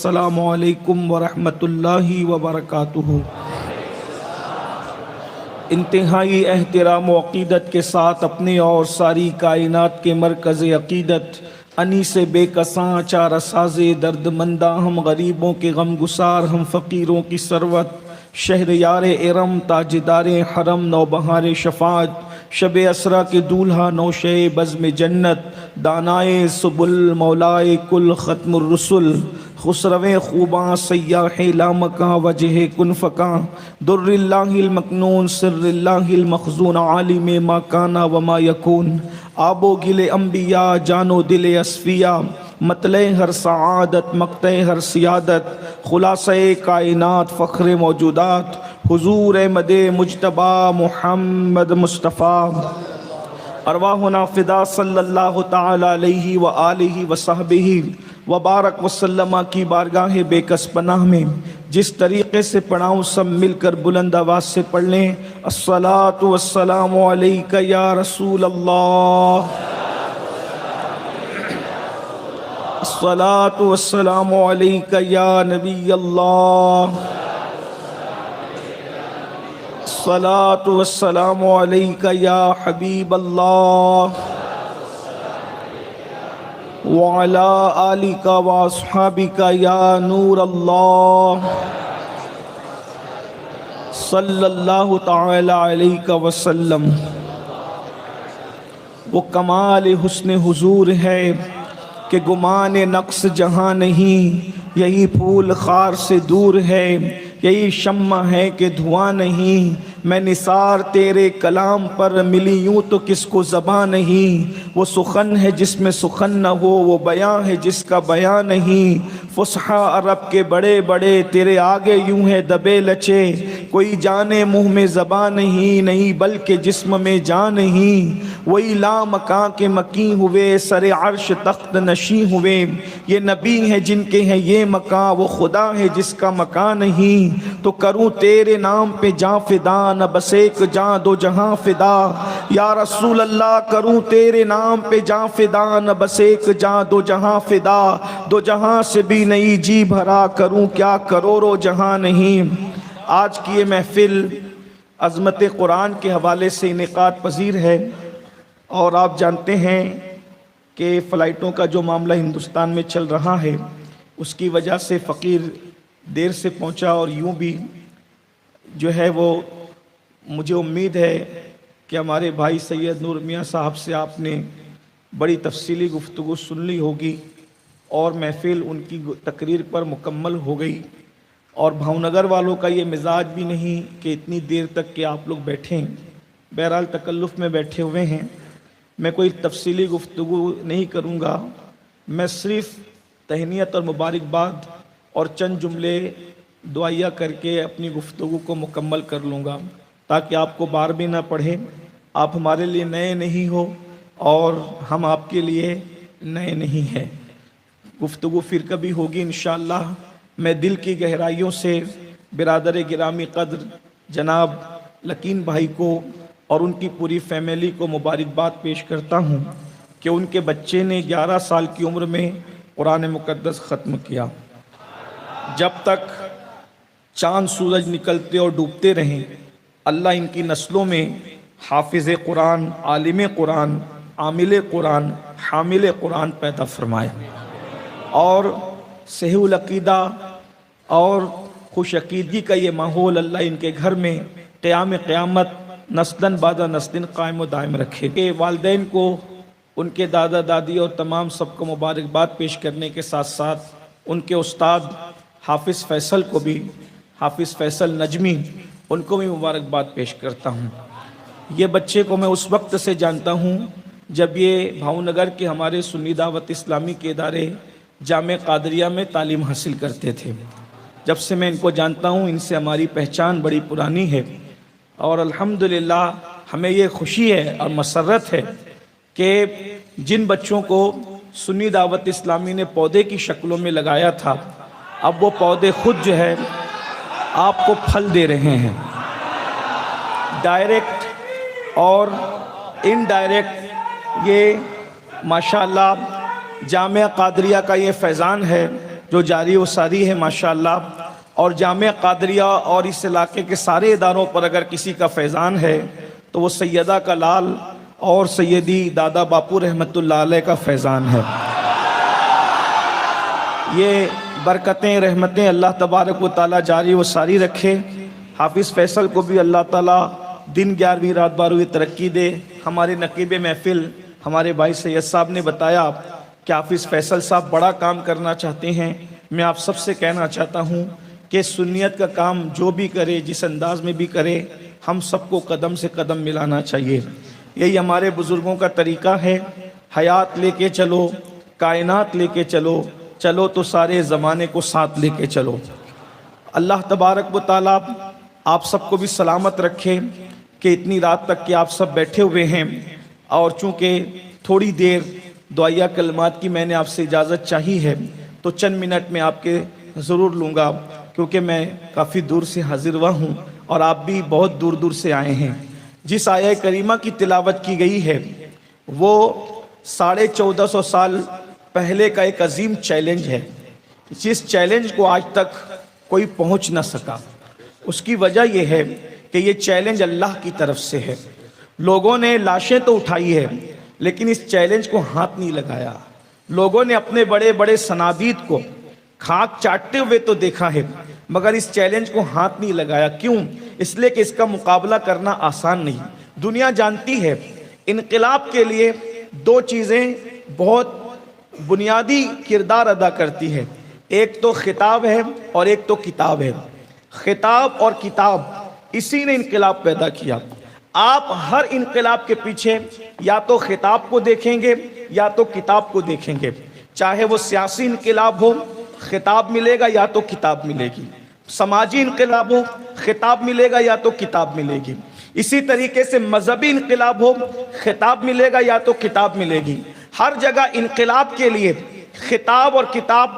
السلام علیکم ورحمۃ اللہ وبرکاتہ۔ انتہائی احترام و عقیدت کے ساتھ اپنے اور ساری کائنات کے مرکز عقیدت انیس بے کساں چارہ ساز درد منداں، ہم غریبوں کے غم گسار، ہم فقیروں کی ثروت، شہریار ارم تاجدار حرم، نوبہار شفاعت، شب اسرا کے دولہا نوشے بزم جنت، دانائے سبل مولائے کل ختم الرسل، خسرو خوباں سیاح لامکاں وجہ کن فکاں، در اللہ المکنون سر اللہ المخزون، عالم ما کانا وما یکون، آب و گل انبیاء جان و دل اصفیاء، مطلع ہر سعادت مقطع ہر سیادت، خلاصہ کائنات فخر موجودات، حضور احمد مجتبی محمد مصطفیٰ، ارواحنا فدا صلی اللہ تعالی علیہ وآلہ وصحبہ وبارک وسلم کی بارگاہ بے کس پناہ میں جس طریقے سے پڑھاؤں سب مل کر بلند آواز سے پڑھ لیں۔ الصلاۃ والسلام علیک یا رسول اللہ، الصلاۃ والسلام علیک یا نبی اللہ، الصلاۃ والسلام علیک یا حبیب اللہ، وعلی آلک واصحابک یا نور اللہ، صلی اللہ تعالی علیہ وسلم۔ وہ کمال حسن حضور ہے کہ گمان نقص جہاں نہیں، یہی پھول خار سے دور ہے، یہی شمع ہے کہ دھواں نہیں، میں نثار تیرے کلام پر ملی یوں تو کس کو زباں نہیں، وہ سخن ہے جس میں سخن نہ ہو، وہ بیاں ہے جس کا بیاں نہیں، فصحا عرب کے بڑے بڑے تیرے آگے یوں ہے دبے لچے، کوئی جانے منہ میں زبان نہیں بلکہ جسم میں جان نہیں، وہی لا مکاں کے مکیں ہوئے سر عرش تخت نشیں ہوئے، یہ نبی ہیں جن کے ہیں یہ مکاں، وہ خدا ہے جس کا مکان نہیں، تو کروں تیرے نام پہ جاں فدا، نہ بس ایک جاں دو جہاں فدا، یا رسول اللہ کروں تیرے نام پہ جاں فدا، نہ بس ایک جاں دو جہاں فدا، دو جہاں سے بھی نہیں جی بھرا، کروں کیا کروڑوں جہاں نہیں۔ آج کی یہ محفل عظمت قرآن کے حوالے سے انعقاد پذیر ہے، اور آپ جانتے ہیں کہ فلائٹوں کا جو معاملہ ہندوستان میں چل رہا ہے اس کی وجہ سے فقیر دیر سے پہنچا، اور یوں بھی جو ہے وہ مجھے امید ہے کہ ہمارے بھائی سید نور میاں صاحب سے آپ نے بڑی تفصیلی گفتگو سن لی ہوگی، اور محفل ان کی تقریر پر مکمل ہو گئی، اور بھاؤنگر والوں کا یہ مزاج بھی نہیں کہ اتنی دیر تک کہ آپ لوگ بیٹھیں، بہرحال تکلف میں بیٹھے ہوئے ہیں۔ میں کوئی تفصیلی گفتگو نہیں کروں گا، میں صرف تہنیت اور مبارکباد اور چند جملے دعائیہ کر کے اپنی گفتگو کو مکمل کر لوں گا، تاکہ آپ کو بار بھی نہ پڑھے، آپ ہمارے لیے نئے نہیں ہو اور ہم آپ کے لیے نئے نہیں ہیں۔ گفتگو پھر کبھی ہوگی انشاءاللہ۔ میں دل کی گہرائیوں سے برادر گرامی قدر جناب لکین بھائی کو اور ان کی پوری فیملی کو مبارکباد پیش کرتا ہوں کہ ان کے بچے نے 11 سال کی عمر میں قرآن مقدس ختم کیا۔ جب تک چاند سورج نکلتے اور ڈوبتے رہیں اللہ ان کی نسلوں میں حافظ قرآن، عالم قرآن، عامل قرآن، حامل قرآن پیدا فرمائے، اور صحیح العقیدہ اور خوش عقیدگی کا یہ ماحول اللہ ان کے گھر میں قیام قیامت نسلاً بعد نسل قائم و دائم رکھے۔ کہ والدین کو، ان کے دادا دادی اور تمام سب کو مبارکباد پیش کرنے کے ساتھ ساتھ ان کے استاد حافظ فیصل کو بھی، حافظ فیصل نجمی، ان کو بھی مبارکباد پیش کرتا ہوں۔ یہ بچے کو میں اس وقت سے جانتا ہوں جب یہ بھاؤنگر کے ہمارے سنی دعوت اسلامی کے ادارے جامع قادریہ میں تعلیم حاصل کرتے تھے۔ جب سے میں ان کو جانتا ہوں ان سے ہماری پہچان بڑی پرانی ہے، اور الحمدللہ ہمیں یہ خوشی ہے اور مسرت ہے کہ جن بچوں کو سنی دعوت اسلامی نے پودے کی شکلوں میں لگایا تھا، اب وہ پودے خود جو ہے آپ کو پھل دے رہے ہیں، ڈائریکٹ اور انڈائریکٹ۔ یہ ماشاءاللہ جامعہ قادریہ کا یہ فیضان ہے جو جاری و ساری ہے ماشاءاللہ، اور جامعہ قادریہ اور اس علاقے کے سارے اداروں پر اگر کسی کا فیضان ہے تو وہ سیدہ کا لال اور سیدی دادا باپو رحمت اللہ علیہ کا فیضان ہے۔ یہ برکتیں رحمتیں اللہ تبارک و تعالیٰ جاری و ساری رکھے۔ حافظ فیصل کو بھی اللہ تعالیٰ دن 11ویں رات 12ویں ترقی دے۔ ہمارے نقیب محفل ہمارے بھائی سید صاحب نے بتایا کہ حافظ فیصل صاحب بڑا کام کرنا چاہتے ہیں۔ میں آپ سب سے کہنا چاہتا ہوں کہ سنیت کا کام جو بھی کرے، جس انداز میں بھی کرے، ہم سب کو قدم سے قدم ملانا چاہیے۔ یہی ہمارے بزرگوں کا طریقہ ہے، حیات لے کے چلو، کائنات لے کے چلو، چلو تو سارے زمانے کو ساتھ لے کے چلو۔ اللہ تبارک و تعالیٰ آپ سب کو بھی سلامت رکھے کہ اتنی رات تک کہ آپ سب بیٹھے ہوئے ہیں، اور چونکہ تھوڑی دیر دعائیہ کلمات کی میں نے آپ سے اجازت چاہی ہے تو چند منٹ میں آپ کے ضرور لوں گا، کیونکہ میں کافی دور سے حاضر ہوا ہوں اور آپ بھی بہت دور دور سے آئے ہیں۔ جس آیہ کریمہ کی تلاوت کی گئی ہے وہ 1450 سال پہلے کا ایک عظیم چیلنج ہے، جس چیلنج کو آج تک کوئی پہنچ نہ سکا۔ اس کی وجہ یہ ہے کہ یہ چیلنج اللہ کی طرف سے ہے۔ لوگوں نے لاشیں تو اٹھائی ہے لیکن اس چیلنج کو ہاتھ نہیں لگایا۔ لوگوں نے اپنے بڑے بڑے صنادید کو خاک چاٹتے ہوئے تو دیکھا ہے مگر اس چیلنج کو ہاتھ نہیں لگایا۔ کیوں؟ اس لیے کہ اس کا مقابلہ کرنا آسان نہیں۔ دنیا جانتی ہے انقلاب کے لیے دو چیزیں بہت بنیادی کردار ادا کرتی ہے، ایک تو خطاب ہے اور ایک تو کتاب ہے۔ خطاب اور کتاب اسی نے انقلاب پیدا کیا۔ آپ ہر انقلاب کے پیچھے یا تو خطاب کو دیکھیں گے یا تو کتاب کو دیکھیں گے۔ چاہے وہ سیاسی انقلاب ہو، خطاب ملے گا یا تو کتاب ملے گی۔ سماجی انقلاب ہو، خطاب ملے گا یا تو کتاب ملے گی۔ اسی طریقے سے مذہبی انقلاب ہو، خطاب ملے گا یا تو کتاب ملے گی۔ ہر جگہ انقلاب کے لیے خطاب اور کتاب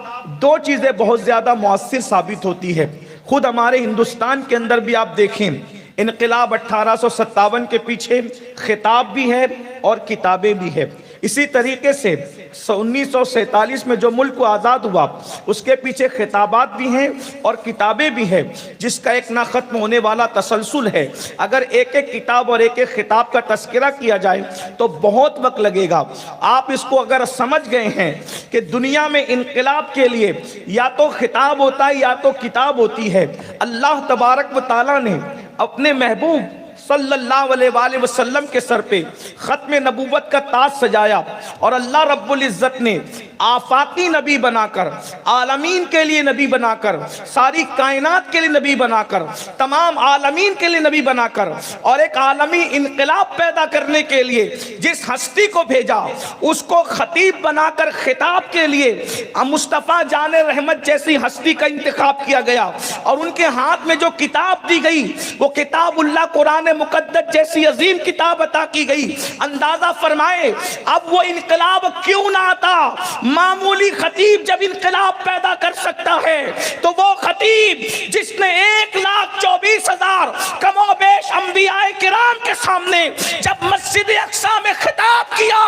دو چیزیں بہت زیادہ مؤثر ثابت ہوتی ہے۔ خود ہمارے ہندوستان کے اندر بھی آپ دیکھیں، انقلاب 1857 کے پیچھے خطاب بھی ہے اور کتابیں بھی ہے۔ اسی طریقے سے 1947 میں جو ملک کو آزاد ہوا اس کے پیچھے خطابات بھی ہیں اور کتابیں بھی ہیں، جس کا ایک نہ ختم ہونے والا تسلسل ہے۔ اگر ایک ایک کتاب اور ایک ایک خطاب کا تذکرہ کیا جائے تو بہت وقت لگے گا۔ آپ اس کو اگر سمجھ گئے ہیں کہ دنیا میں انقلاب کے لیے یا تو خطاب ہوتا ہے یا تو کتاب ہوتی ہے، اللہ تبارک و تعالیٰ نے اپنے محبوب صلی اللہ علیہ وآلہ وسلم کے سر پہ ختم نبوت کا تاج سجایا، اور اللہ رب العزت نے آفاقی نبی بنا کر، عالمین کے لیے نبی بنا کر، ساری کائنات کے لیے نبی بنا کر، تمام عالمین کے لیے نبی بنا کر، اور ایک عالمی انقلاب پیدا کرنے کے لیے جس ہستی کو بھیجا اس کو خطیب بنا کر خطاب کے لیے مصطفیٰ جان رحمت جیسی ہستی کا انتخاب کیا گیا، اور ان کے ہاتھ میں جو کتاب دی گئی وہ کتاب اللہ قرآن مقدس جیسی عظیم کتاب عطا کی گئی۔ اندازہ فرمائے اب وہ انقلاب کیوں نہ آتا؟ معمولی خطیب جب انقلاب پیدا کر سکتا ہے تو وہ خطیب جس نے 1,24,000 کم و بیش انبیاء کرام کے سامنے جب مسجد اقصی میں خطاب کیا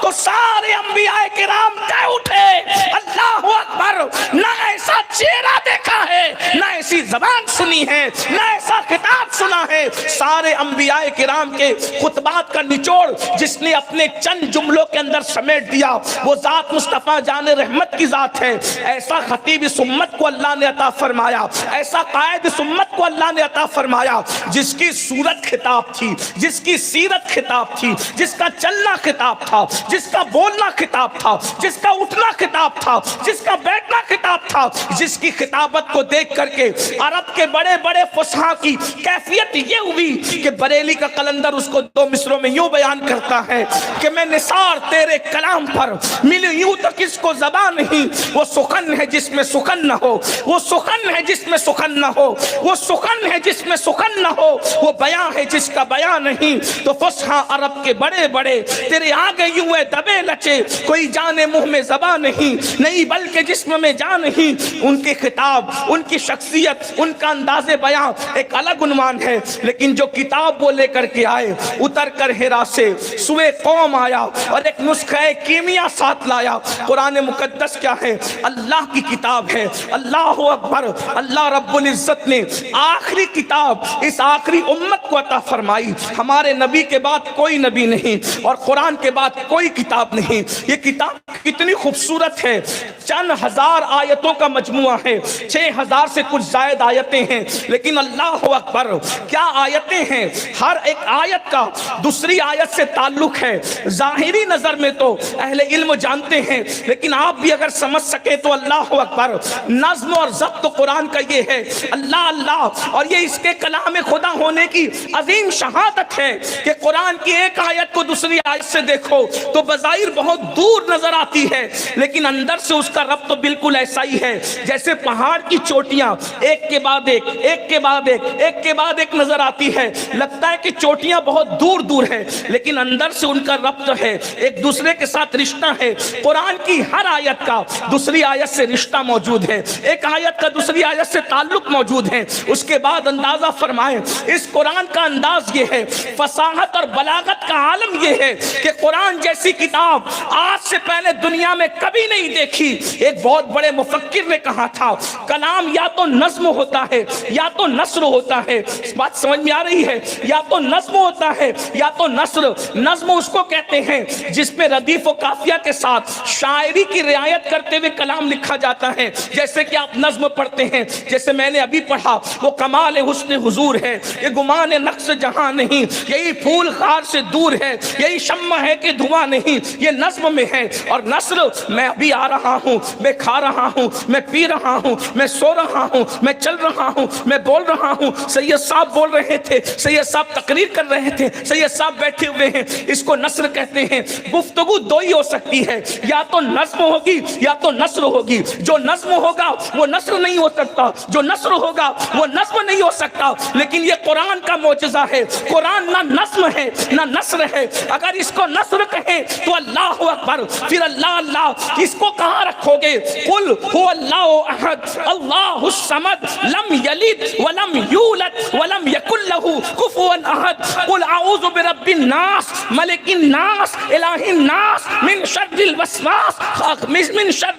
تو سارے انبیاء کرام کہہ اٹھے اللہ اکبر، نہ ایسا چہرہ دیکھا ہے، نہ ایسی زبان سنی ہے، نہ ایسا خطاب سنا ہے۔ سارے انبیاء کرام کے خطبات کا نچوڑ جس نے اپنے چند جملوں کے اندر سمیٹ دیا وہ ذات مصطفیٰ جان رحمت کی ذات ہے۔ ایسا خطیب اس امت کو اللہ نے عطا فرمایا، ایسا قائد اس امت کو اللہ نے عطا فرمایا جس کی صورت خطاب تھی، جس کی سیرت خطاب تھی، جس کا چلنا خطاب تھا، جس کا بولنا خطاب تھا، جس کا اٹھنا خطاب تھا، جس کا بیٹھنا خطاب تھا، جس کی خطابت کو دیکھ کر کے عرب کے بڑے بڑے فصحاء کی کیفیت یہ ہوئی کہ بریلی کا قلندر اس کو 2 مصروں میں یوں بیان کرتا ہے کہ میں نثار تیرے کلام پر ملی یوں تو کس کو زبان نہیں، وہ سخن ہے جس میں سخن نہ ہو، وہ سخن ہے جس میں سخن نہ ہو، وہ سخن ہے جس میں سخن نہ ہو، وہ بیان ہے جس کا بیان نہیں۔ تو فصحاء عرب کے بڑے بڑے تیرے آگے یوں ہے دبے لچے، کوئی جانے منہ میں زبان نہیں، نہیں بلکہ جسم میں جان نہیں۔ ان کے خطاب، ان کی شخصیت شخصیت، ان کا انداز بیاں ایک الگ عنوان ہے، لیکن جو کتاب وہ لے کر کے آئے، اتر کر ہرا سے سوئے قوم آیا اور ایک نسخہ کیمیا ساتھ لایا۔ قرآن مقدس کیا ہے؟ اللہ کی کتاب ہے۔ اللہ اکبر! اللہ رب العزت نے آخری کتاب اس آخری امت کو عطا فرمائی۔ ہمارے نبی کے بعد کوئی نبی نہیں اور قرآن کے بعد کوئی کتاب نہیں۔ یہ کتاب کتنی خوبصورت ہے، چند ہزار آیتوں کا مجموعہ ہے، 6000 سے کچھ زائد آیتیں ہیں، لیکن اللہ اکبر کیا آیتیں ہیں! ہر ایک آیت کا دوسری آیت سے تعلق ہے۔ ظاہری نظر میں تو اہل علم جانتے ہیں، لیکن آپ بھی اگر سمجھ سکے تو اللہ اکبر، نظم اور ضبط قرآن کا یہ ہے۔ اللہ اللہ! اور یہ اس کے کلام خدا ہونے کی عظیم شہادت ہے کہ قرآن کی ایک آیت کو دوسری آیت سے دیکھو تو بظاہر بہت دور نظر آتی ہے، لیکن اندر سے اس کا ربط تو بالکل ایسا ہی ہے جیسے پہاڑ کی چوٹیاں ایک کے بعد ایک، ایک کے بعد ایک، ایک کے بعد ایک نظر آتی ہے۔ لگتا ہے کہ چوٹیاں بہت دور دور ہیں، لیکن اندر سے ان کا ربط ہے، ایک دوسرے کے ساتھ رشتہ ہے۔ قرآن کی ہر آیت کا دوسری آیت سے رشتہ موجود ہے، ایک آیت کا دوسری آیت سے تعلق موجود ہے۔ اس کے بعد اندازہ فرمائیں، اس قرآن کا انداز یہ ہے، فصاحت اور بلاغت کا عالم یہ ہے کہ قرآن جیسی کتاب آج سے پہلے دنیا میں کبھی نہیں دیکھی۔ ایک بہت بڑے مفکر نے کہا تھا، کلام یا تو نظم ہوتا ہے یا تو نثر ہوتا ہے۔ اس بات سمجھ میں آ رہی ہے؟ یا تو نظم ہوتا ہے یا تو نثر۔ نظم اس کو کہتے ہیں جس میں ردیف و قافیہ کے ساتھ شاعری کی رعایت کرتے ہوئے کلام لکھا جاتا ہے، جیسے کہ آپ نظم پڑھتے ہیں، جیسے میں نے ابھی پڑھا، وہ کمال حسن حضور ہے، یہ گمان نقص جہاں نہیں، یہی پھول خار سے دور ہے، یہی شمع ہے کہ دھواں نہیں، یہ نظم میں ہے۔ اور نثر، میں ابھی آ رہا ہوں، میں کھا رہا ہوں، میں پی رہا ہوں، میں سو رہا ہوں، میں چل رہا ہوں، میں بول رہا ہوں، سید صاحب بول رہے تھے، سید صاحب تقریر کر رہے تھے، سید صاحب بیٹھے ہوئے ہیں، اس کو نثر کہتے ہیں۔ گفتگو دو ہی ہو سکتی ہے، یا تو نظم ہوگی یا تو نثر ہوگی۔ جو نظم ہوگا وہ نثر نہیں ہو سکتا، جو نثر ہوگا وہ نظم نہیں ہو سکتا۔ لیکن یہ قرآن کا معجزہ ہے، قرآن نہ نظم ہے نہ نثر ہے۔ اگر اس کو نثر کہیں تو اللہ اکبر، پھر اللہ اللہ اس کو کہاں رکھو گے؟ قل هو اللہ احد اللہ الصمد لم یلد ولم یولد ولم یکن له کفوا احد قل اعوذ برب الناس ملک الناس الہ الناس من شر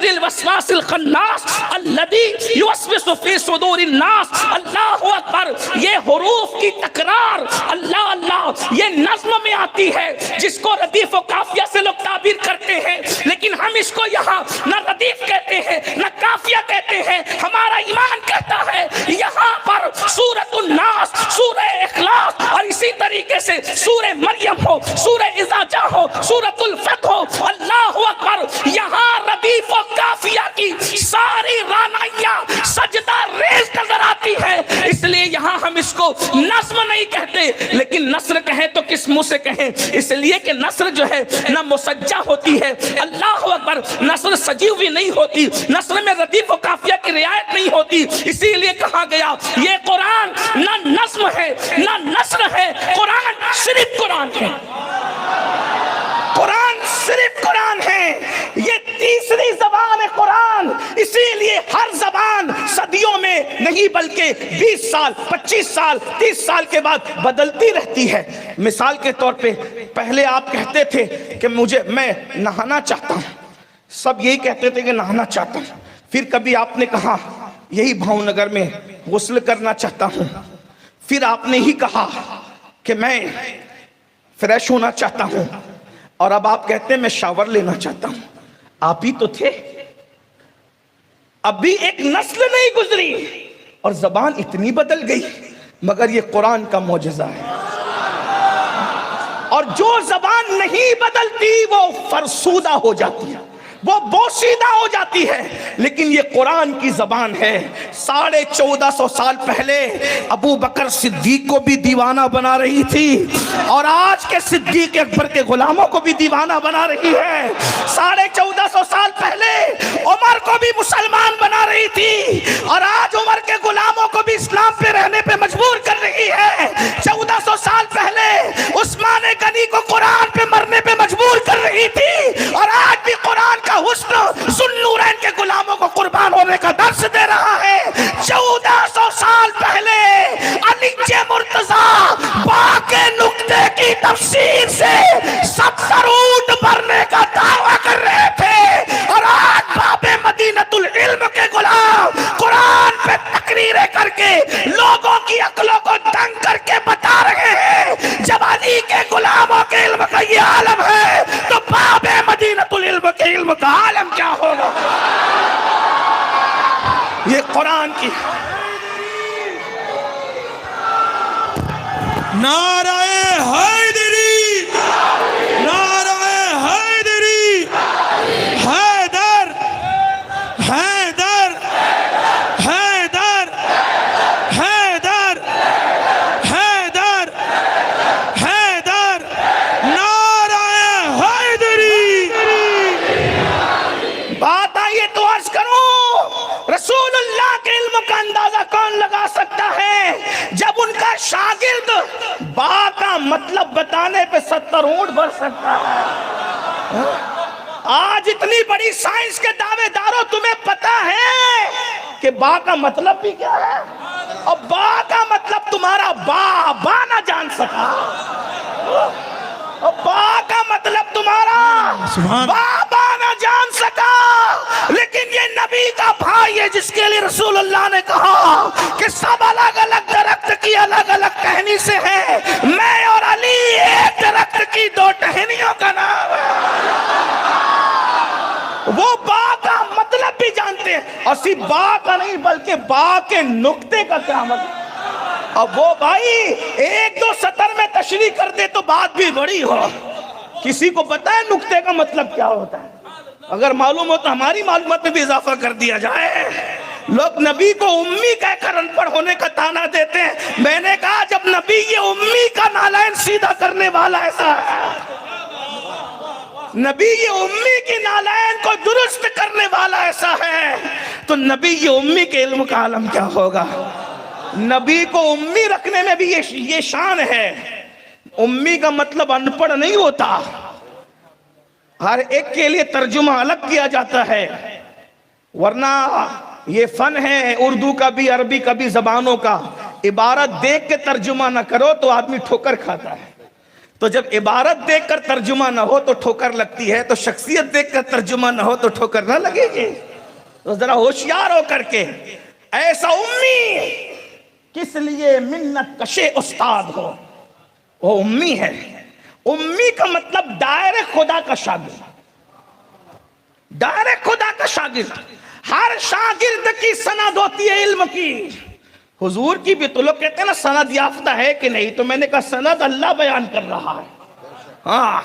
الوسواس الخناس الذی یوسوس فی صدور الناس۔ اللہ اکبر! یہ حروف کی تکرار اللہ اللہ یہ نظم میں آتی ہے، جس کو ردیف و قافیہ سے لوگ تعبیر کرتے ہیں، لیکن ہم اس کو یہاں نہ ردیف کہتے ہیں نہ قافیہ کہتے ہیں۔ ہمارا ایمان کہتا ہے یہاں پر سورۃ الناس، سورہ اخلاص اور اسی طریقے سے سورہ مریم ہو، سورہ اذا جاء ہو، سورۃ الفتح ہو، اللہ اکبر، یہاں ردیف و قافیہ کی ساری رانائیاں سجدہ ریز نظر آتی ہے۔ اس لیے یہاں ہم اس کو نظم نہیں کہتے، لیکن نثر کہیں تو کس منہ سے کہیں؟ اس لیے کہ نثر جو ہے نہ مسجع ہوتی ہے، اللہ اکبر، نثر سجی ہوئی نہیں ہوتی، نثر میں ردیف و قافیہ کی رعایت نہیں ہوتی۔ اسی لیے کہا گیا یہ قرآن نہ نظم ہے نہ نثر ہے، قرآن صرف قرآن ہے، قرآن صرف قرآن ہے۔ یہ تیسری زبان ہے قرآن، اسی لیے ہر زبان صدیوں میں نہیں بلکہ 20 سال 25 سال 30 سال کے بعد بدلتی رہتی ہے۔ مثال کے طور پہ پہلے آپ کہتے تھے کہ میں نہانا چاہتا ہوں، سب یہی کہتے تھے کہ نہانا چاہتا ہوں۔ پھر کبھی آپ نے کہا یہی بھاؤ نگر میں غسل کرنا چاہتا ہوں، پھر آپ نے ہی کہا کہ میں فریش ہونا چاہتا ہوں، اور اب آپ کہتے ہیں میں شاور لینا چاہتا ہوں۔ آپ ہی تو تھے۔ ابھی ایک نسل نہیں گزری اور زبان اتنی بدل گئی، مگر یہ قرآن کا معجزہ ہے۔ اور جو زبان نہیں بدلتی وہ فرسودہ ہو جاتی ہے، وہ بوسیدہ ہو جاتی ہے، لیکن یہ قرآن کی زبان ہے۔ 1450 سال پہلے ابو بکر صدیق کو بھی دیوانہ بنا رہی تھی، اور آج کے صدیق اکبر کے غلاموں کو بھی دیوانہ بنا رہی ہے۔ 1450 سال پہلے عمر کو بھی مسلمان بنا رہی تھی، اور آج عمر کے غلاموں کو بھی اسلام پہ رہنے پہ مجبور کر رہی ہے۔ 1400 سال پہلے عثمان غنی کو قرآن پہ مرنے پہ مجبور کر رہی تھی، اور آج بھی قرآن کا حسن ذوالنورین کے غلاموں کو قربان ہونے کا درس دے رہا ہے۔ 1400 لوگوں کی عقلوں کو دنگ کر کے بتا رہے ہیں جب علی کے غلاموں کے علم کا یہ عالم ہے تو باب مدینۃ العلم کے علم کا عالم کیا ہوگا. یہ قرآن کی نعرہ حیدری، نعرہ حیدری، حیدر حیدر حیدر حیدر حیدر حیدر، نعرہ حیدری. بات آئیے تو عرض کروں، رسول اللہ کے علم کا اندازہ کون لگا سکتا ہے جب ان کا شاگرد با کا مطلب بتانے پہ 70 اونٹ بھر سکتا ہے. آج اتنی بڑی سائنس کے دعوے داروں تمہیں پتا ہے کہ با کا مطلب بھی کیا ہے؟ اور با کا مطلب تمہارا با نہ جان سکا، اور با کا مطلب تمہارا بابا نہ جان سکا، لیکن یہ نبی کا بھائی ہے جس کے لیے رسول اللہ نے کہا کہ سب الگ الگ درخت کی الگ الگ ٹہنی سے ہے، میں اور علی ایک درخت کی 2 ٹہنیوں کا نام ہے. وہ با کا مطلب بھی جانتے ہیں، اور صرف با کا نہیں بلکہ با کے نقطے کا کیا مطلب. اب وہ بھائی 1-2 سطر میں تشریح کر دے تو بات بھی بڑی ہو. کسی کو پتا ہے نقطے کا مطلب کیا ہوتا ہے؟ اگر معلوم ہو تو ہماری معلومات میں بھی اضافہ کر دیا جائے. لوگ نبی کو امی کہہ کر ان پڑھ ہونے کا تانا دیتے ہیں. میں نے کہا جب نبی یہ امی کا نالائن سیدھا کرنے والا ایسا ہے، نبی یہ امی کی نالائن کو درست کرنے والا ایسا ہے، تو نبی یہ امی کے علم کا عالم کیا ہوگا. نبی کو امی رکھنے میں بھی یہ شان ہے. امی کا مطلب ان پڑھ نہیں ہوتا، ہر ایک کے لیے ترجمہ الگ کیا جاتا ہے، ورنہ یہ فن ہے اردو کا بھی عربی کا بھی زبانوں کا. عبارت دیکھ کے ترجمہ نہ کرو تو آدمی ٹھوکر کھاتا ہے. تو جب عبارت دیکھ کر ترجمہ نہ ہو تو ٹھوکر لگتی ہے، تو شخصیت دیکھ کر ترجمہ نہ ہو تو ٹھوکر نہ لگے گی. تو ذرا ہوشیار ہو کر کے ایسا امی کس لیے منت کشے استاد ہو، وہ امی ہے. امی کا مطلب دائرے خدا کا شاگرد، دائرے خدا کا شاگرد. ہر شاگرد کی سند ہوتی ہے علم کی. حضور کی بھی تو لوگ کہتے ہیں نا سند یافتہ ہے کہ نہیں، تو میں نے کہا سند اللہ بیان کر رہا ہے. ہاں،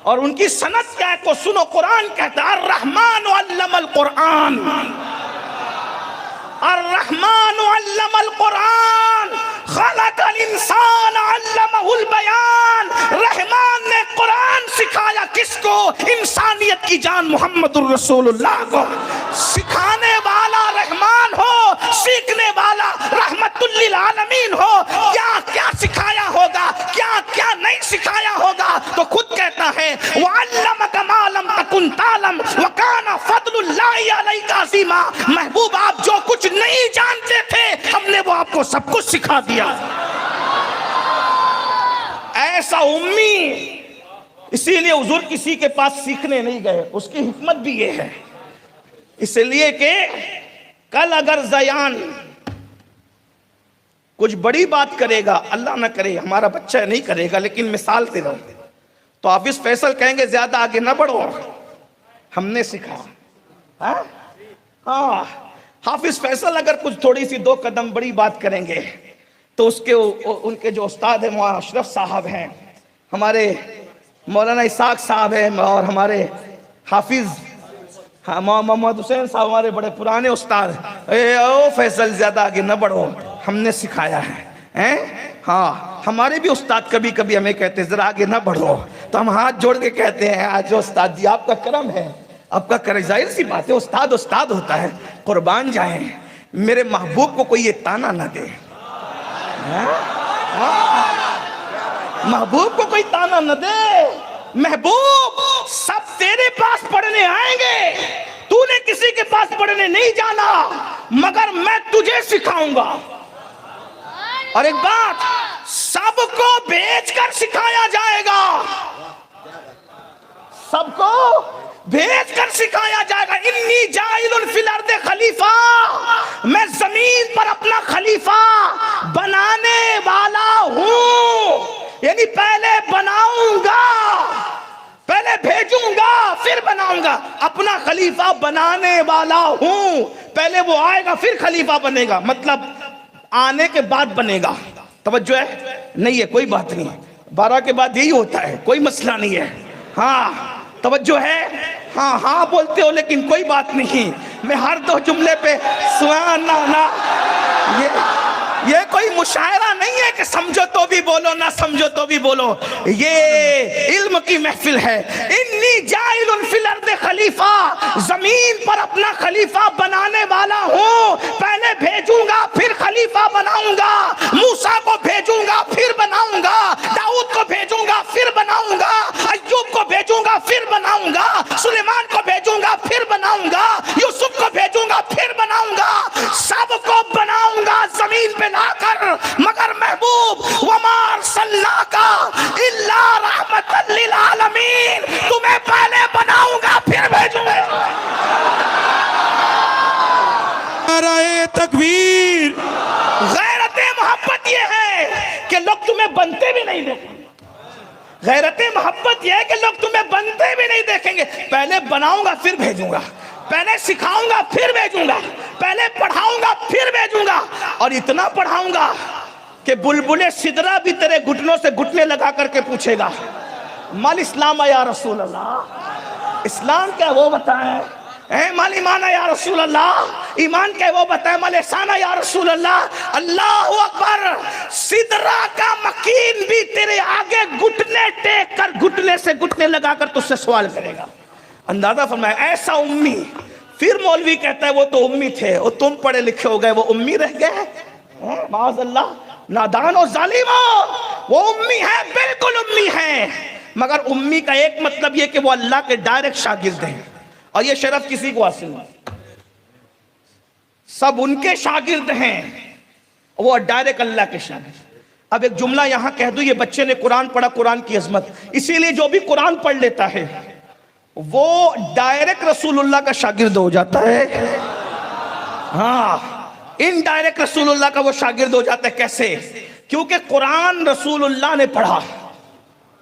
اور ان کی سند کیا ہے تو سنو. قرآن کہتا ہے الرحمن علم القرآن، الرحمن علم القرآن، خلق الانسان علمہ البیان. رحمان نے قرآن سکھایا کس کو؟ انسانیت کی جان محمد الرسول اللہ کو. سکھانے والا رحمان ہو، سیکھنے والا رحمت للعالمین ہو. کیا کیا سکھایا ہوگا، کیا کیا نہیں سکھایا ہوگا، تو خود کہتا ہے وَعَلَّمَكَ مَا لَمْ تَكُنْ تَعْلَمْ وَكَانَ فَضْلُ اللَّهِ عَلَيْكَ عَظِيمًا. محبوب آپ جو کچھ نہیں جانتے تھے ہم نے وہ آپ کو سب کچھ سکھا دیا. ایسا امی. اسی لیے حضور کسی کے پاس سیکھنے نہیں گئے. اس کی حکمت بھی یہ ہے، اس لیے کہ کل اگر زیان کچھ بڑی بات کرے گا، اللہ نہ کرے ہمارا بچہ نہیں کرے گا، لیکن مثال دے رہا ہوں، تو حافظ فیصل کہیں گے زیادہ آگے نہ بڑھو، ہم نے سکھا. ہاں، حافظ فیصل اگر کچھ تھوڑی سی 2 قدم بڑی بات کریں گے تو ان کے جو استاد ہیں مولانا اشرف صاحب ہیں، ہمارے مولانا اسحاق صاحب ہیں، اور ہمارے حافظ محمد حسین صاحب ہمارے بڑے پرانے استاد. او فیصل زیادہ آگے نہ بڑھو، ہم نے سکھایا ہے. ہاں، ہمارے بھی استاد کبھی کبھی ہمیں کہتے ہیں ذرا آگے نہ بڑھو، تو ہم ہاتھ جوڑ کے کہتے ہیں آج استاد جی آپ کا کرم ہے، آپ کا کرم. ظاہر سی بات ہے استاد استاد ہوتا ہے، قربان جائیں. میرے محبوب کو کوئی یہ تانا نہ دے، محبوب کو کوئی تانا نہ دے. محبوب سب تیرے پاس پڑھنے آئیں گے، تو نے کسی کے پاس پڑھنے نہیں جانا، مگر میں تجھے سکھاؤں گا. اور ایک بات، سب کو بیچ کر سکھایا جائے گا، سب کو بھیج کر سکھایا جائے گا. انی جاعل فی الارض خلیفہ, میں زمین پر اپنا خلیفہ بنانے والا ہوں. یعنی پہلے بناؤں گا, پہلے بھیجوں گا, پھر بناؤں گا. اپنا خلیفہ بنانے والا ہوں. پہلے وہ آئے گا پھر خلیفہ بنے گا, مطلب آنے کے بعد بنے گا. توجہ ہے؟ نہیں ہے, کوئی بات نہیں. 12 کے بعد یہی ہوتا ہے, کوئی مسئلہ نہیں ہے. ہاں توجہ ہے؟ ہاں ہاں بولتے ہو لیکن کوئی بات نہیں. میں ہر 2 جملے پہ سبحان اللہ. یہ کوئی مشاعرہ نہیں ہے کہ سمجھو تو بھی بولو, نہ سمجھو تو بھی بولو. یہ علم کی محفل ہے. انی جاعل فی الارض خلیفہ, زمین پر اپنا خلیفہ بنانے والا ہوں. پہلے بھیجوں گا پھر خلیفہ بناؤں گا. موسیٰ کو بھیجوں گا پھر بناؤں گا. داؤد کو بھیجوں گا پھر بناؤں گا. ایوب کو بھیجوں گا پھر بناؤں گا. سلیمان کو بھیجوں گا پھر بناؤں گا. یوسف کو بھیجوں گا پھر بناؤں گا. سب کو بناؤں گا زمین پہ لا کر, مگر محبوب وما ارسلناک الا رحمۃ للعالمین, تمہیں پہلے بناؤں گا پھر بھیجوں گا. نعرہ تکبیر. غیرت محبت یہ ہے کہ لوگ تمہیں بنتے بھی نہیں دیکھیں گے. غیرت محبت یہ ہے کہ لوگ تمہیں بنتے بھی نہیں دیکھیں گے. پہلے بناؤں گا پھر بھیجوں گا, پہلے سکھاؤں گا پھر بھیجوں گا, پہلے پڑھاؤں گا پھر بھیجوں گا. اور اتنا پڑھاؤں گا کہ بلبل سدرا بھی تیرے گھٹنوں سے گھٹنے لگا کر کے پوچھے گا مال اسلام یا رسول اللہ, اسلام کیا وہ بتائیں. اے مال ایمان یا رسول اللہ, ایمان کیا وہ بتائیں. مال احسان یا رسول اللہ. اللہ اکبر. سدرا کا مکین بھی تیرے آگے گھٹنے ٹیک کر گھٹنے سے گھٹنے لگا کر تجھ سے سوال کرے گا. اندازہ فرمایا, ایسا امی. پھر مولوی کہتا ہے وہ تو امی تھے, اور تم پڑھے لکھے ہو گئے, وہ امی رہ گئے. معاذ اللہ, نادان و ظالم ہو. وہ امی ہے, بالکل امی ہے, مگر امی کا ایک مطلب یہ کہ وہ اللہ کے ڈائریکٹ شاگرد ہیں, اور یہ شرف کسی کو حاصل نہیں. سب ان کے شاگرد ہیں, وہ ڈائریکٹ اللہ کے شاگرد. اب ایک جملہ یہاں کہہ دوں, یہ بچے نے قرآن پڑھا, قرآن کی عظمت. اسی لیے جو بھی قرآن پڑھ لیتا ہے وہ ڈائریکٹ رسول اللہ کا شاگرد ہو جاتا ہے. ہاں, ان ڈائریکٹ رسول اللہ کا وہ شاگرد ہو جاتا ہے. کیسے؟ کیونکہ قرآن رسول اللہ نے پڑھا,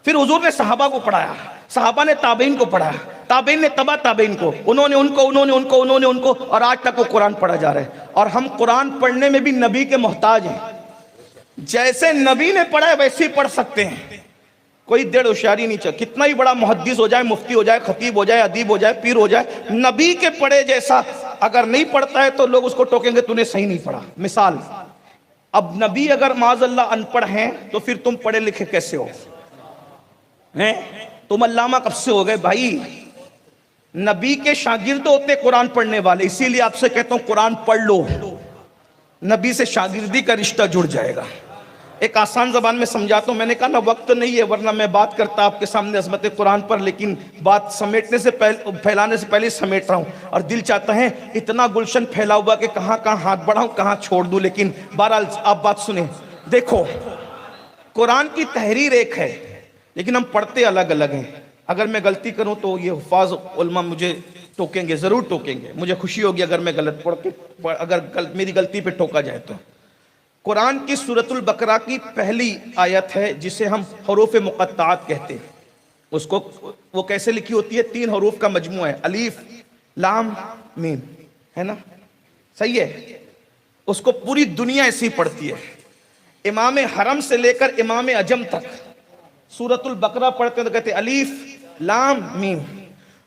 پھر حضور نے صحابہ کو پڑھایا, صحابہ نے تابعین کو پڑھایا, تابعین نے تبع تابعین کو, انہوں نے ان کو, انہوں نے ان کو, انہوں نے ان کو, اور آج تک وہ قرآن پڑھا جا رہا ہے. اور ہم قرآن پڑھنے میں بھی نبی کے محتاج ہیں. جیسے نبی نے پڑھا ہے ویسے ہی پڑھ سکتے ہیں. کوئی دیر ہوشیاری نہیں چاہیے. کتنا ہی بڑا محدث ہو جائے, مفتی ہو جائے, خطیب ہو جائے, ادیب ہو جائے, پیر ہو جائے, نبی کے پڑھے جیسا اگر نہیں پڑھتا ہے تو لوگ اس کو ٹوکیں گے تو نے صحیح نہیں پڑھا. مثال, اب نبی اگر معاذ اللہ ان پڑھ ہیں تو پھر تم پڑھے لکھے کیسے ہو ہیں؟ تم علامہ کب سے ہو گئے بھائی؟ نبی کے شاگرد ہوتے قرآن پڑھنے والے. اسی لیے آپ سے کہتا ہوں قرآن پڑھ لو, نبی سے شاگردی کا رشتہ جڑ جائے گا. ایک آسان زبان میں سمجھاتا ہوں. میں نے کہا نا وقت نہیں ہے ورنہ میں بات کرتا آپ کے سامنے عظمت قرآن پر, لیکن بات سمیٹنے سے پھیلانے سے پہلے سمیٹ رہا ہوں, اور دل چاہتا ہے اتنا گلشن پھیلا ہوا کہ کہاں کہاں ہاتھ بڑھاؤں, کہاں چھوڑ دوں. لیکن بہرحال آپ بات سنیں. دیکھو, قرآن کی تحریر ایک ہے لیکن ہم پڑھتے الگ الگ ہیں. اگر میں غلطی کروں تو یہ حفاظ علماء مجھے ٹوکیں گے, ضرور ٹوکیں گے. مجھے خوشی ہوگی اگر میں غلط پڑھ کے, اگر میری غلطی پہ ٹوکا جائے تو. قرآن کی سورۃ البقرہ کی پہلی آیت ہے جسے ہم حروف مقطعات کہتے ہیں. اس کو وہ کیسے لکھی ہوتی ہے؟ 3 حروف کا مجموعہ ہے, الف لام میم, ہے نا؟ صحیح ہے. اس کو پوری دنیا ایسی پڑھتی ہے. امام حرم سے لے کر امام عجم تک سورۃ البقرہ پڑھتے ہیں تو کہتے ہیں الف لام میم.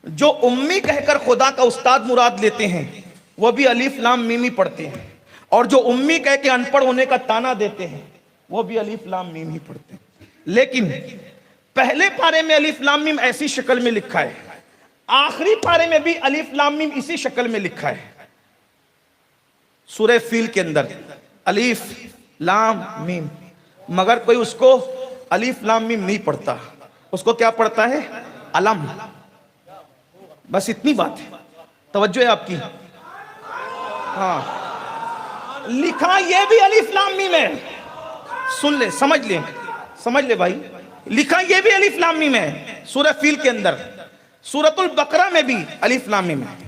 جو امی کہہ کر خدا کا استاد مراد لیتے ہیں وہ بھی الف لام میم ہی پڑھتے ہیں, اور جو امی کہہ کے ان پڑھ ہونے کا تانا دیتے ہیں وہ بھی الف لام میم ہی پڑھتے ہیں. لیکن پہلے پارے میں الف لام میم ایسی شکل میں لکھا ہے, آخری پارے میں بھی الف لام میم اسی شکل میں لکھا ہے. سورہ فیل کے اندر الف لام میم, مگر کوئی اس کو الف لام میم نہیں پڑھتا, اس کو کیا پڑھتا ہے؟ علم. بس اتنی بات ہے. توجہ ہے آپ کی؟ ہاں, لکھا یہ بھی الف لام میم ہے. سن لے, سمجھ لے بھائی, لکھا یہ بھی الف لام میم ہے. سورہ فیل کے اندر, سورۃ البقرہ میں بھی الف لام میم ہے،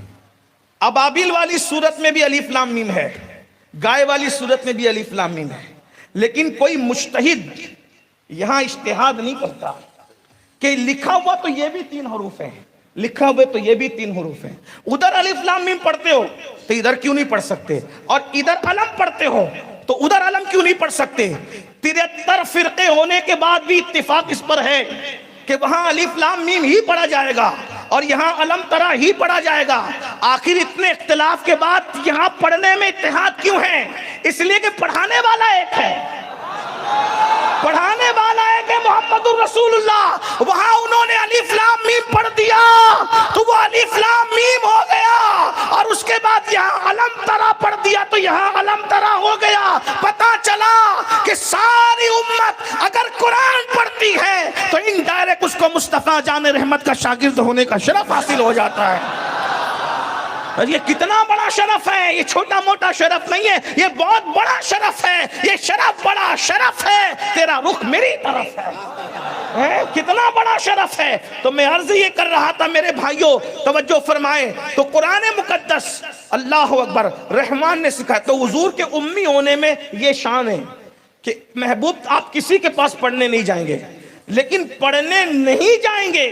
ابابیل والی سورت میں بھی الف لام میم ہے، گائے والی سورت میں بھی الف لام میم ہے، لیکن کوئی مجتہد یہاں اجتہاد نہیں کرتا کہ لکھا ہوا تو یہ بھی 3 حروف ہیں، لکھا ہوئے تو یہ بھی 3 حروف ہیں، ادھر الف لام میم پڑھتے ہو تو ادھر کیوں نہیں پڑھ سکتے، اور ادھر علم پڑھتے ہو تو ادھر علم کیوں نہیں پڑھ سکتے؟ 73 فرقے ہونے کے بعد بھی اتفاق اس پر ہے کہ وہاں الف لام میم ہی پڑھا جائے گا اور یہاں علم ترا ہی پڑھا جائے گا۔ آخر اتنے اختلاف کے بعد یہاں پڑھنے میں اتحاد کیوں ہے؟ اس لیے کہ پڑھانے والا ایک ہے، پڑھانے والا ہے کہ محمد الرسول اللہ، وہاں انہوں نے الف لام میم پڑھ دیا تو وہ الف لام میم ہو گیا، اور اس کے بعد یہاں علم ترا پڑھ دیا تو یہاں علم ترا ہو گیا۔ پتا چلا کہ ساری امت اگر قرآن پڑھتی ہے تو انڈائریکٹ اس کو مصطفیٰ جان رحمت کا شاگرد ہونے کا شرف حاصل ہو جاتا ہے۔ اور یہ کتنا بڑا شرف ہے، یہ چھوٹا موٹا شرف نہیں ہے، یہ بہت بڑا شرف ہے، یہ شرف بڑا شرف ہے، تیرا رخ میری طرف ہے، کتنا بڑا شرف ہے۔ تو میں عرض یہ کر رہا تھا میرے بھائیوں، توجہ فرمائیں، تو قرآن مقدس اللہ اکبر رحمان نے سکھایا، تو حضور کے امی ہونے میں یہ شان ہے کہ محبوب آپ کسی کے پاس پڑھنے نہیں جائیں گے، لیکن پڑھنے نہیں جائیں گے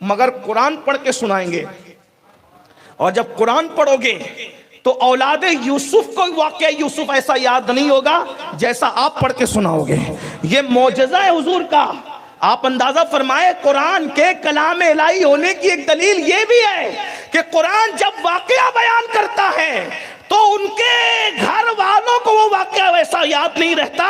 مگر قرآن پڑھ کے سنائیں گے، اور جب قرآن پڑھو گے تو اولاد یوسف کو واقعہ یوسف ایسا یاد نہیں ہوگا جیسا آپ پڑھ کے سناؤ گے۔ یہ معجزہ ہے حضور کا۔ آپ اندازہ فرمائے قرآن کے کلام الہی ہونے کی ایک دلیل یہ بھی ہے کہ قرآن جب واقعہ بیان کرتا ہے تو ان کے گھر والوں کو وہ واقعہ ویسا یاد نہیں رہتا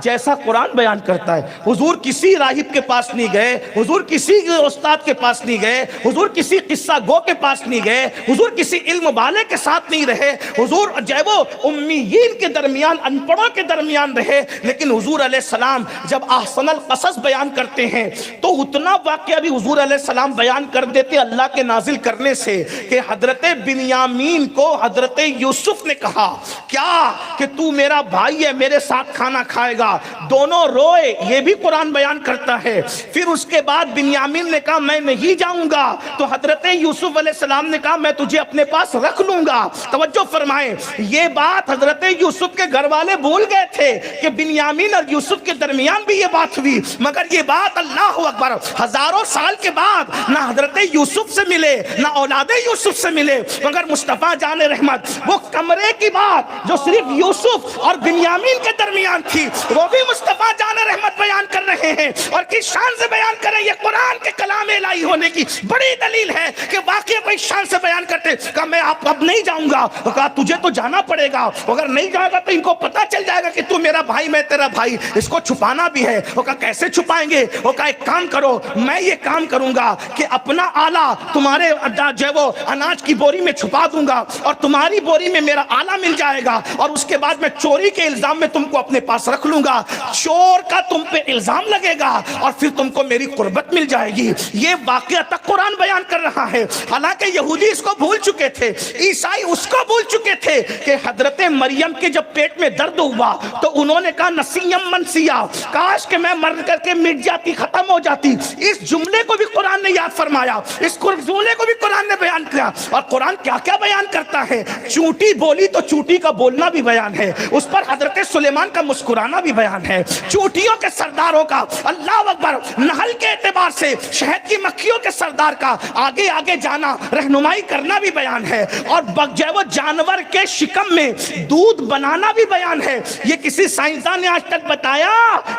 جیسا قرآن بیان کرتا ہے۔ حضور کسی راہب کے پاس نہیں گئے، حضور کسی استاد کے پاس نہیں گئے، حضور کسی قصہ گو کے پاس نہیں گئے، حضور کسی علم والے کے ساتھ نہیں رہے، حضور جو ہے وہ امیین کے درمیان، ان پڑھوں کے درمیان رہے، لیکن حضور علیہ السلام جب احسن القصص بیان کرتے ہیں تو اتنا واقعہ بھی حضور علیہ السلام بیان کر دیتے اللہ کے نازل کرنے سے کہ حضرت بنیامین کو حضرت یوسف نے کہا کیا کہ تو میرا بھائی ہے، میرے ساتھ کھانا کھائے گا، دونوں روئے، یہ بھی قرآن بیان کرتا ہے۔ پھر اس کے بعد بنیامین نے کہا میں نہیں جاؤں گا، تو حضرت یوسف علیہ السلام نے کہا میں تجھے اپنے پاس رکھ لوں گا۔ توجہ فرمائیں، یہ بات حضرت یوسف کے گھر والے بھول گئے تھے کہ بنیامین اور یوسف کے درمیان بھی یہ بات ہوئی، مگر یہ بات اللہ اکبر ہزاروں سال کے بعد نہ حضرت یوسف سے ملے نہ اولاد یوسف سے ملے، مگر مصطفیٰ جان رحمت وہ کمرے کی بات جو صرف یوسف اور بنیامین کے درمیان تھی وہ بھی مصطفیٰ جان رحمت بیان کر رہے ہیں، اور کس شان سے بیان کر رہے ہیں؟ یہ قرآن کے کلام الہی ہونے کی بڑی دلیل ہے کہ واقعی کوئی شان سے بیان کرتے۔ کہا میں اب نہیں جاؤں گا، کہا تجھے تو جانا پڑے گا، اگر نہیں جائے گا تو ان کو پتا چل جائے گا کہ تو میرا بھائی میں تیرا بھائی، اس کو چھپانا بھی ہے۔ وہ کہا کیسے چھپائیں گے؟ وہ کہا ایک کام کرو، میں یہ کام کروں گا کہ اپنا آلہ تمہارے جو وہ اناج کی بوری میں چھپا دوں گا اور تمہاری بوری میں میرا آلہ مل جائے گا، اور اس کے بعد میں چوری کے الزام میں تم کو اپنے پاس رکھ لوں گا، چور کا تم پہ الزام لگے گا اور پھر تم کو میری قربت مل جائے گی۔ یہ واقعہ تک قرآن بیان کر رہا ہے، حالانکہ یہودی اس کو بھول چکے تھے، عیسائی اس کو بھول چکے تھے کہ حضرت مریم کے جب پیٹ میں درد ہوا تو انہوں نے کہا نسیم منسیا، کاش کہ میں مر کر کے مٹ جاتی، ختم ہو جاتی۔ اس جملے کو بھی قرآن نے یاد فرمایا، اس جملے کو بھی قرآن نے بیان کیا، اور قرآن کیا کیا بیان کرتا ہے؟ چونٹی بولی تو چونٹی کا بولنا بھی بیان ہے، اس پر حضرت سلیمان کا مسکرانا بھی بیان ہے، چونٹیوں کے سرداروں کا اللہ اکبر نحل کے اعتبار سے شہد کی مکھیوں کے سردار کا آگے آگے جانا، رہنمائی کرنا بھی بیان ہے، اور وہ جانور کے شکم میں دودھ بنانا بھی بیان ہے۔ یہ کسی سائنسدان نے آج تک بتایا؟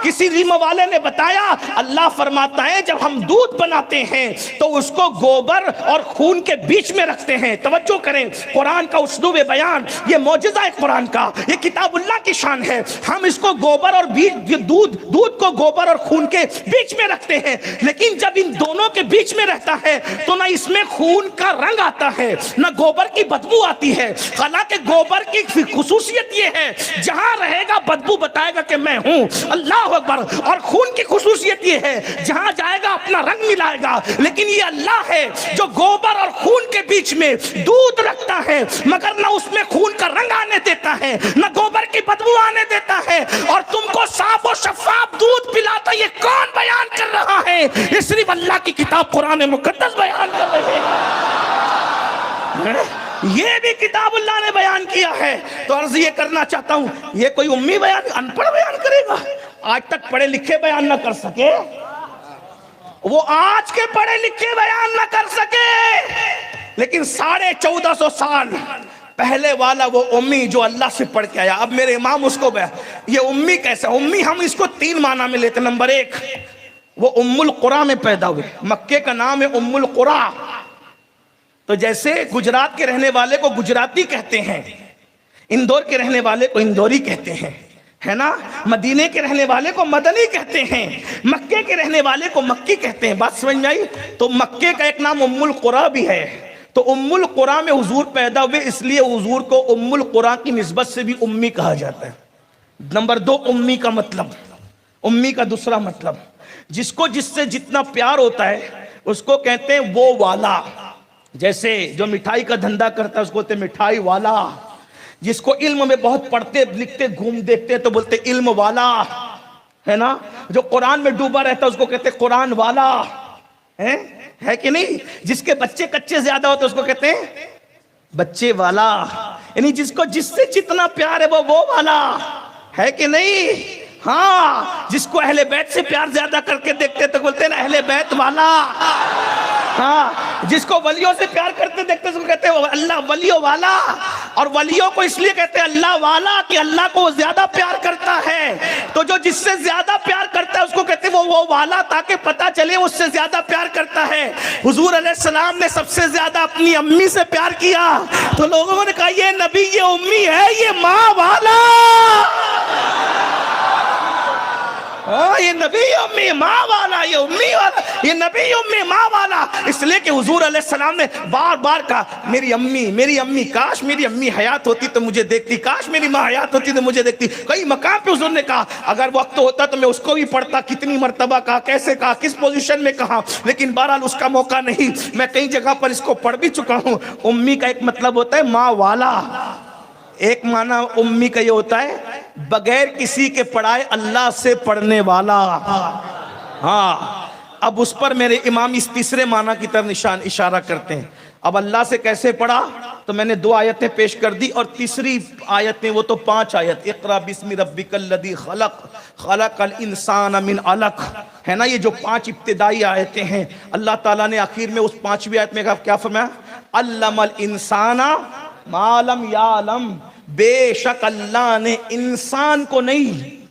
کسی علم والے نے بتایا؟ اللہ فرماتا ہے جب ہم دودھ بناتے ہیں تو اس کو گوبر اور خون کے بیچ میں رکھتے ہیں۔ توجہ کریں، قرآن کا اسلوب بیان، یہ معجزہ ہے قرآن کا، یہ کتاب اللہ کی شان ہے۔ ہم اس کو گوبر اور دودھ کو گوبر اور خون کے بیچ میں رکھتے ہیں، لیکن جب ان دونوں کے بیچ میں رہتا ہے تو نہ اس میں خون کا رنگ آتا ہے نہ گوبر کی بدبو آتی ہے، حالانکہ گوبر کی خصوصیت یہ ہے جہاں رہے گا بدبو بتائے گا کہ میں ہوں، اللہ اکبر، اور خون کی خصوصیت یہ ہے جہاں جائے گا اپنا رنگ ملائے گا، لیکن یہ اللہ ہے جو گوبر اور خون کے بیچ میں دودھ رکھتا ہے مگر نہ اس میں خون کا رنگ آنے دیتا ہے نہ گوبر کی بدبو آنے دیتا ہے، اور تم کو صاف و شفاف دودھ پلاتا، یہ کون بیان کر رہا ہے؟ یہ صرف اللہ کی کتاب قرآن مقدس بیان کر رہے ہیں، یہ بھی کتاب اللہ نے بیان کیا ہے۔ تو عرض یہ کرنا چاہتا ہوں، یہ کوئی امی بیان، ان پڑھ بیان کرے گا؟ آج تک پڑھے لکھے بیان نہ کر سکے، وہ آج کے پڑھے لکھے بیان نہ کر سکے، لیکن 1450 سال پہلے والا وہ امی جو اللہ سے پڑھ کے آیا، اب میرے امام اس کو یہ امی کیسا؟ امی ہم اس کو 3 معنی میں لیتے۔ نمبر 1، وہ ام القرآ میں پیدا ہوئے، مکے کا نام ہے ام القرآ، تو جیسے گجرات کے رہنے والے کو گجراتی کہتے ہیں، اندور کے رہنے والے کو اندوری کہتے ہیں، ہے نا، مدینے کے رہنے والے کو مدنی کہتے ہیں، مکے کے رہنے والے کو مکی کہتے ہیں۔ بات سمجھ میں آئی؟ تو مکے کا ایک نام ام القرآ بھی ہے، تو ام القرآ میں حضور پیدا ہوئے، اس لیے حضور کو ام القرآ کی نسبت سے بھی امی کہا جاتا ہے۔ نمبر 2، امی کا مطلب، امی کا دوسرا مطلب، جس کو جس سے جتنا پیار ہوتا ہے اس کو کہتے ہیں وہ والا۔ جیسے جو مٹھائی کا دھندا کرتا ہے اس کو کہتے ہیں مٹھائی والا، جس کو علم میں بہت پڑھتے لکھتے گھوم دیکھتے تو بولتے علم والا، ہے نا، جو قرآن میں ڈوبا رہتا ہے اس کو کہتے ہیں قرآن والا، ہے کہ نہیں؟ جس کے بچے کچے زیادہ ہوتے اس کو کہتے ہیں بچے والا، یعنی جس کو جس سے جتنا پیار ہے وہ والا، ہے کہ نہیں؟ ہاں، جس کو اہل بیت سے پیار زیادہ کر کے دیکھتے تو بولتے ہیں اہل بیت والا، ہاں، جس کو ولیوں سے پیار کرتے دیکھتے اس کو کہتے ہیں اللہ ولیوں والا، اور ولیوں کو اس لیے کہتے ہیں اللہ والا کہ اللہ کو وہ زیادہ پیار کرتا ہے، تو جو جس سے زیادہ پیار کرتا ہے اس کو کہتے ہیں وہ والا، تاکہ پتہ چلے اس سے زیادہ پیار کرتا ہے۔ حضور علیہ السلام نے سب سے زیادہ اپنی امی سے پیار کیا، تو لوگوں نے کہا یہ نبی، یہ امی ہے، یہ ماں والا، یہ نبی امی ماں والا، یہ امی والا، یہ نبی امی ماں والا، اس لیے کہ حضور علیہ السلام نے بار بار کہا میری امی، میری امی، کاش میری امی حیات ہوتی تو مجھے دیکھتی، کاش میری ماں حیات ہوتی تو مجھے دیکھتی۔ کئی مقام پہ حضور نے کہا اگر وقت ہوتا تو میں اس کو بھی پڑھتا، کتنی مرتبہ کہا، کیسے کہا، کس پوزیشن میں کہا، لیکن بہرحال اس کا موقع نہیں، میں کئی جگہ پر اس کو پڑھ بھی چکا ہوں۔ امی کا ایک مطلب ہوتا ہے ماں والا، ایک معنی امی کا یہ ہوتا ہے بغیر کسی کے پڑھائے اللہ سے پڑھنے والا۔ ہاں، اب اس پر میرے امام اس تیسرے معنی کی طرف اشارہ کرتے ہیں۔ اب اللہ سے کیسے پڑھا؟ تو میں نے 2 آیتیں پیش کر دی، اور تیسری آیت میں وہ تو 5 آیت، اقرا بسم ربک الذی خلق خلق الانسان من علق، ہے نا، یہ جو 5 ابتدائی آیتیں ہیں، اللہ تعالیٰ نے آخر میں اس 5ویں آیت میں کیا فرمایا؟ علم الانسان ما لم یعلم، بے شک اللہ نے انسان کو نہیں،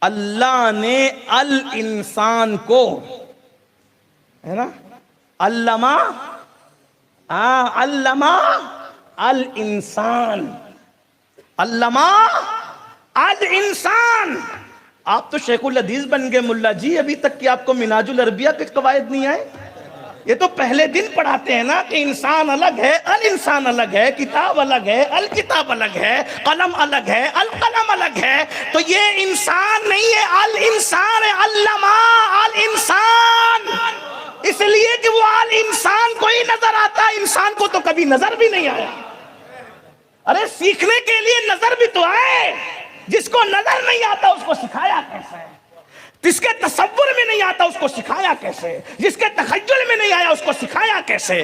اللہ نے الانسان کو، ہے نا، علمہ، علمہ الانسان، علمہ الانسان۔ آپ تو شیخ الحدیث بن گئے ملا جی، ابھی تک کہ آپ کو منہاج العربیہ کے قواعد نہیں آئے؟ یہ تو پہلے دن پڑھاتے ہیں نا کہ انسان الگ ہے، الانسان الگ ہے، کتاب الگ ہے، الکتاب الگ ہے، قلم الگ ہے، القلم الگ ہے، تو یہ انسان نہیں ہے، الانسان ہے، علمہ الانسان، اس لیے کہ وہ الانسان کو ہی نظر آتا ہے، انسان کو تو کبھی نظر بھی نہیں آیا۔ ارے سیکھنے کے لیے نظر بھی تو آئے، جس کو نظر نہیں آتا اس کو سکھایا کیسے؟ جس کے تصور میں نہیں آتا اس کو سکھایا کیسے؟ جس کے تخیل میں نہیں آیا اس کو سکھایا کیسے؟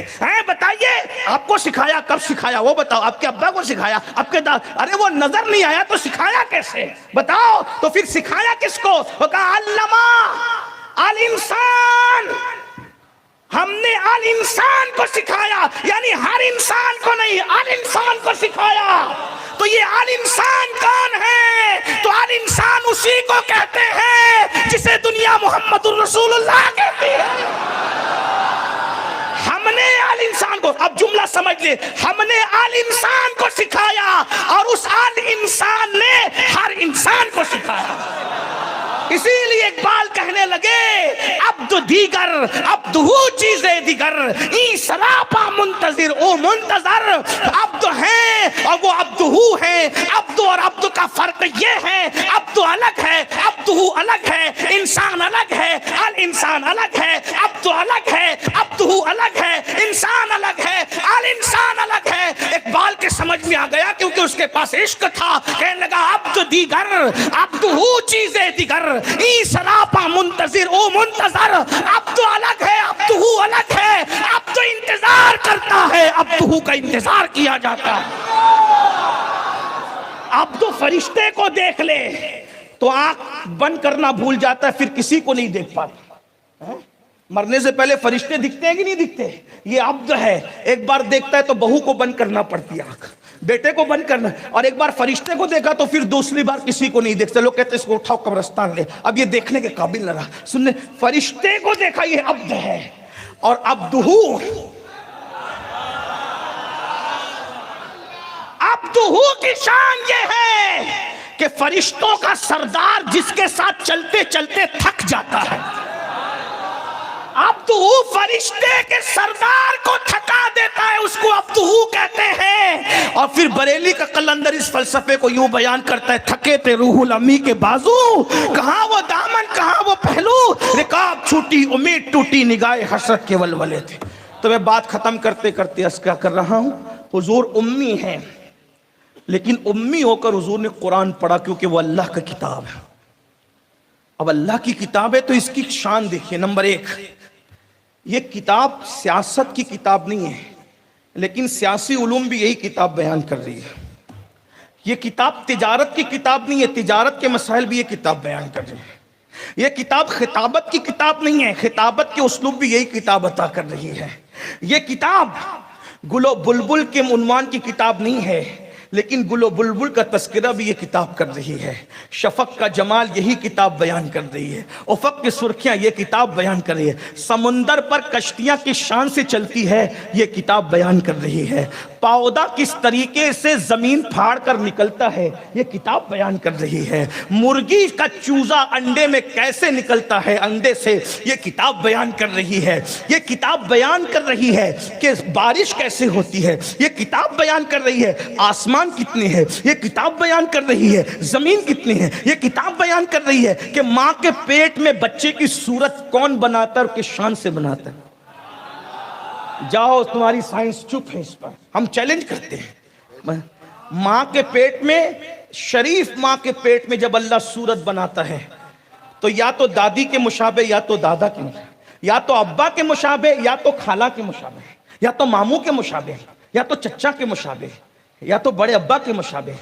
بتائیے، آپ کو سکھایا، کب سکھایا وہ بتاؤ؟ آپ کے ابا کو سکھایا، آپ کے ارے وہ نظر نہیں آیا تو سکھایا کیسے؟ بتاؤ، تو پھر سکھایا کس کو؟ وہ کہا علمہ الانسان، ہم نے الانسان کو سکھایا، یعنی ہر انسان کو نہیں، الانسان کو سکھایا۔ تو یہ الانسان کون ہے؟ تو الانسان اسی کو کہتے ہیں جسے دنیا محمد الرسول اللہ کہتی ہے۔ ہم نے الانسان کو، اب جملہ سمجھ لے، ہم نے الانسان کو سکھایا اور اس الانسان نے ہر انسان کو سکھایا۔ اسی لیے اقبال کہنے لگے عبد دیگر عبدہ چیزیں دیگر، ای سراپا منتظر او منتظر، عبد ہیں اور وہ عبدہ ہیں، عبد اور عبد کا فرق یہ ہے، عبد الگ ہے، عبدہ الگ ہے، انسان الگ ہے، الانسان الگ ہے، عبد الگ ہے، عبدہ الگ ہے، انسان الگ ہے، الانسان الگ ہے۔ اقبال کے سمجھ میں آ گیا کیونکہ کہ اس کے پاس عشق تھا. کہنے لگا عبد دیگر عبد ہو چیزیں دیگر ای سراپا منتظر او منتظر. عبد الگ ہے عبد ہو الگ ہے. عبد انتظار کرتا ہے عبد ہو کا انتظار کیا جاتا ہے. عبد فرشتے کو دیکھ لے تو آنکھ بند کرنا بھول جاتا ہے, پھر کسی کو نہیں دیکھ پاتا. مرنے سے پہلے فرشتے دکھتے ہیں کہ نہیں دکھتے؟ یہ عبد ہے, ایک بار دیکھتا ہے تو بہو کو بند کرنا پڑتی ہے آنکھ, بیٹے کو بند کرنا, اور ایک بار فرشتے کو دیکھا تو پھر دوسری بار کسی کو نہیں دیکھتے. لوگ کہتے ہیں اس کو اٹھاؤ قبرستان لے, اب یہ دیکھنے کے قابل نہ رہا. سننے, فرشتے کو دیکھا, یہ عبد ہے. اور عبدہو عبدہو کی شان یہ ہے کہ فرشتوں کا سردار جس کے ساتھ چلتے چلتے تھک جاتا ہے. عبدہو فرشتے کے سردار کو تھکا دیتا ہے, اس کو عبدہو کہتے ہیں. اور پھر بریلی کا قلندر اس فلسفے کو یوں بیان کرتا ہے, تھکے تھے روح الامی کے بازو, کہاں وہ دامن کہاں وہ پہلو, رکاب چھوٹی امید ٹوٹی نگاہ حسرت کے ولولے تھے. تو میں بات ختم کرتے کرتے عرض کیا کر رہا ہوں, حضور امی ہیں, لیکن امی ہو کر حضور نے قرآن پڑھا کیونکہ وہ اللہ کا کتاب ہے. اب اللہ کی کتاب ہے تو اس کی شان دیکھیے. نمبر ایک, یہ کتاب سیاست کی کتاب نہیں ہے, لیکن سیاسی علوم بھی یہی کتاب بیان کر رہی ہے. یہ کتاب تجارت کی کتاب نہیں ہے, تجارت کے مسائل بھی یہ کتاب بیان کر رہی ہے. یہ کتاب خطابت کی کتاب نہیں ہے, خطابت کے اسلوب بھی یہی کتاب عطا کر رہی ہے. یہ کتاب گل و بلبل کے عنوان کی کتاب نہیں ہے, لیکن گل و بلبل کا تذکرہ بھی یہ کتاب کر رہی ہے. شفق کا جمال یہی کتاب بیان کر رہی ہے. افق کی سرخیاں یہ کتاب بیان کر رہی ہے. سمندر پر کشتیاں کس شان سے چلتی ہے یہ کتاب بیان کر رہی ہے. پودا کس طریقے سے زمین پھاڑ کر نکلتا ہے یہ کتاب بیان کر رہی ہے. مرغی کا چوزا انڈے میں کیسے نکلتا ہے انڈے سے یہ کتاب بیان کر رہی ہے. یہ کتاب بیان کر رہی ہے کہ بارش کیسے ہوتی ہے, یہ کتاب بیان کر رہی ہے. آسمان کتنے ہیں یہ کتاب بیان کر رہی ہے. زمین کتنی ہے یہ کتاب بیان کر رہی ہے. کہ ماں کے پیٹ میں بچے کی صورت کون بناتا ہے اور کس شان سے بناتا ہے. جاؤ, تمہاری سائنس چپ ہے اس پر, ہم چیلنج کرتے ہیں. ماں کے پیٹ میں, شریف ماں کے پیٹ میں جب اللہ صورت بناتا ہے تو یا تو دادی کے مشابہ یا تو دادا کے مشابہ, یا تو ابا کے مشابہ یا تو خالہ کے مشابہ, یا تو ماموں کے مشابہ یا تو چچا کے مشابہ یا تو بڑے ابا کے مشابہ.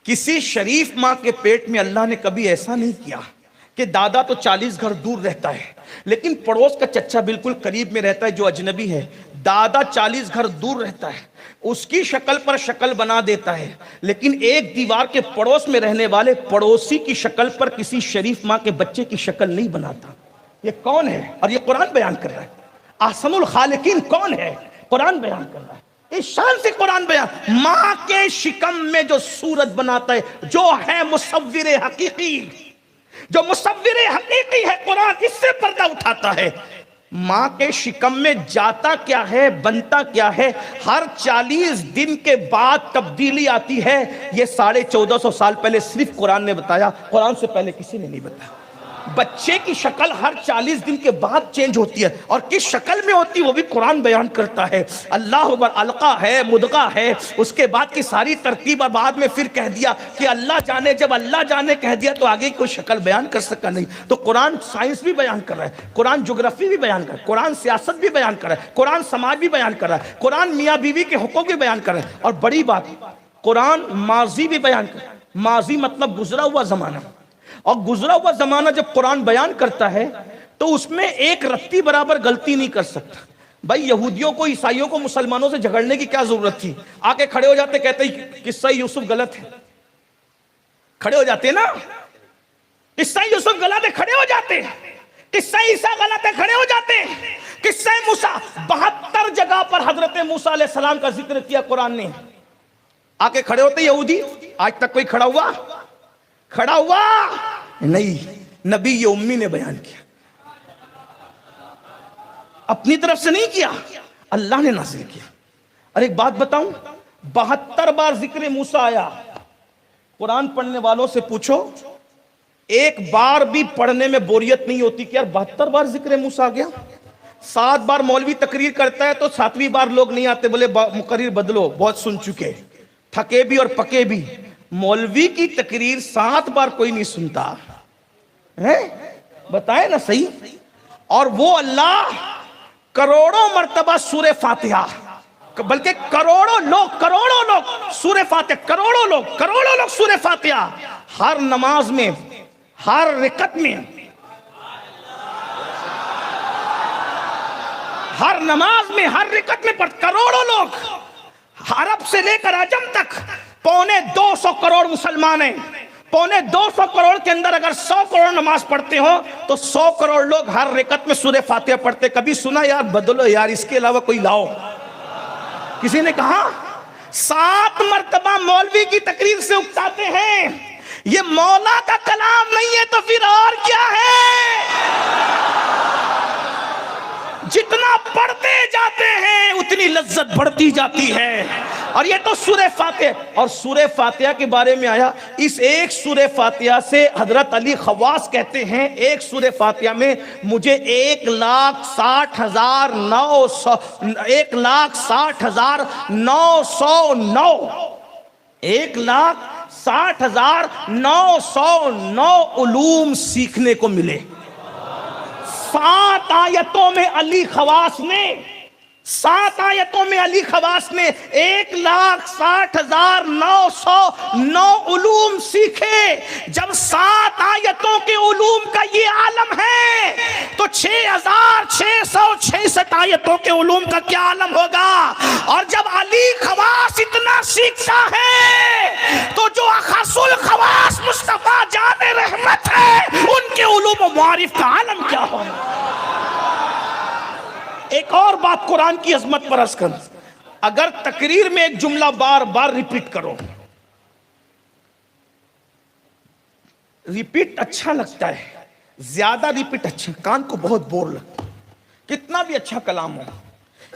کسی شریف ماں کے پیٹ میں اللہ نے کبھی ایسا نہیں کیا کہ دادا تو 40 گھر دور رہتا ہے لیکن پڑوس کا چچا بالکل قریب میں رہتا ہے جو اجنبی ہے. دادا 40 گھر دور رہتا ہے, اس کی شکل پر شکل بنا دیتا ہے, لیکن ایک دیوار کے پڑوس میں رہنے والے پڑوسی کی شکل پر کسی شریف ماں کے بچے کی شکل نہیں بناتا. یہ کون ہے؟ اور یہ قرآن بیان کر رہا ہے. احسن الخالقین کون ہے؟ قرآن بیان کر رہا ہے. اس شان سے قرآن بیان, ماں کے شکم میں جو صورت بناتا ہے, جو ہے مصور حقیقی, جو مصور حقیقی ہے, قرآن اس سے پردہ اٹھاتا ہے. ماں کے شکم میں جاتا کیا ہے, بنتا کیا ہے, ہر 40 دن کے بعد تبدیلی آتی ہے. یہ 1450 سال پہلے صرف قرآن نے بتایا, قرآن سے پہلے کسی نے نہیں بتایا. بچے کی شکل ہر 40 دن کے بعد چینج ہوتی ہے, اور کس شکل میں ہوتی ہے وہ بھی قرآن بیان کرتا ہے. اللہ اکبر, علقہ ہے, مدغہ ہے, اس کے بعد کی ساری ترتیب, اور بعد میں پھر کہہ دیا کہ اللہ جانے. جب اللہ جانے کہہ دیا تو آگے کوئی شکل بیان کر سکا نہیں. تو قرآن سائنس بھی بیان کر رہا ہے, قرآن جغرافی بھی بیان کر رہا ہے, قرآن سیاست بھی بیان کر رہا ہے, قرآن سماج بھی بیان کر رہا ہے, قرآن میاں بیوی کے حقوق بھی بیان کر رہا ہے. اور بڑی بات, قرآن ماضی بھی بیان کر رہا ہے. ماضی مطلب گزرا ہوا زمانہ, اور گزرا ہوا زمانہ جب قرآن بیان کرتا ہے تو اس میں ایک رتی برابر غلطی نہیں کر سکتا. بھائی یہودیوں کو, عیسائیوں کو مسلمانوں سے جھگڑنے کی کیا ضرورت تھی؟ آ کے کھڑے ہو جاتے, کہتے قصہ یوسف غلط ہے, کھڑے ہو جاتے نا, قصہ یوسف غلط ہے, کھڑے ہو جاتے, قصہ عیسیٰ غلط ہے, کھڑے ہو جاتے, قصہ موسیٰ. 72 جگہ پر حضرت موسیٰ علیہ السلام کا ذکر کیا قرآن نے. آ کے کھڑے ہوتے یہودی, آج تک کوئی کھڑا ہوا نہیں. نبی یہ امی نے بیان کیا, اپنی طرف سے نہیں کیا, اللہ نے نازل کیا. اور ایک بات بتاؤں, 72 بار ذکر موسیٰ آیا. قرآن پڑھنے والوں سے پوچھو, ایک بار بھی پڑھنے میں بوریت نہیں ہوتی کہ یار 72 بار ذکر موسیٰ آ گیا. 7 بار مولوی تقریر کرتا ہے تو 7ویں بار لوگ نہیں آتے, بولے مقرر بدلو, بہت سن چکے. تھکے بھی اور پکے بھی، مولوی کی تقریر 7 بار کوئی نہیں سنتا ہے، بتائے نا صحیح؟ اور وہ اللہ کروڑوں مرتبہ سورہ فاتحہ، بلکہ کروڑوں لوگ سورہ فاتحہ، کروڑوں لوگ سورہ فاتحہ ہر نماز میں، ہر رکعت میں، ہر نماز میں، ہر رکعت میں کروڑوں لوگ، عرب سے لے کر عجم تک 250 کروڑ مسلمان ہیں۔ 250 کروڑ کے اندر اگر 100 کروڑ نماز پڑھتے ہو تو 100 کروڑ لوگ ہر رکعت میں سورہ فاتحہ پڑھتے۔ کبھی سنا یار بدلو یار، اس کے علاوہ کوئی لاؤ؟ کسی نے کہا 7 مرتبہ مولوی کی تقریر سے اکتاتے ہیں، یہ مولا کا کلام نہیں ہے تو پھر اور کیا ہے؟ جتنا پڑھتے جاتے ہیں اتنی لذت بڑھتی جاتی ہے۔ اور یہ تو سورہ فاتحہ، اور سورہ فاتحہ کے بارے میں آیا، اس ایک سورہ فاتحہ سے حضرت علی خواص کہتے ہیں ایک سورہ فاتحہ میں مجھے 1,60,909 علوم سیکھنے کو ملے۔ 7 آیتوں میں علی خواص نے 1,60,909 علوم سیکھے۔ جب 7 آیتوں کے علوم کا یہ عالم ہے تو 6,666 آیتوں کے علوم کا کیا عالم ہوگا؟ اور جب علی خواص اتنا سیکھتا ہے تو جو اخص الخواص مصطفیٰ جان رحمت ہے ان کے علوم و معارف کا عالم کیا ہوگا؟ ایک اور بات قرآن کی عظمت پر عرض کروں، اگر تقریر میں ایک جملہ بار بار ریپیٹ کرو، ریپیٹ اچھا لگتا ہے، زیادہ ریپیٹ اچھا، کان کو بہت بور لگتا ہے، کتنا بھی اچھا کلام ہو،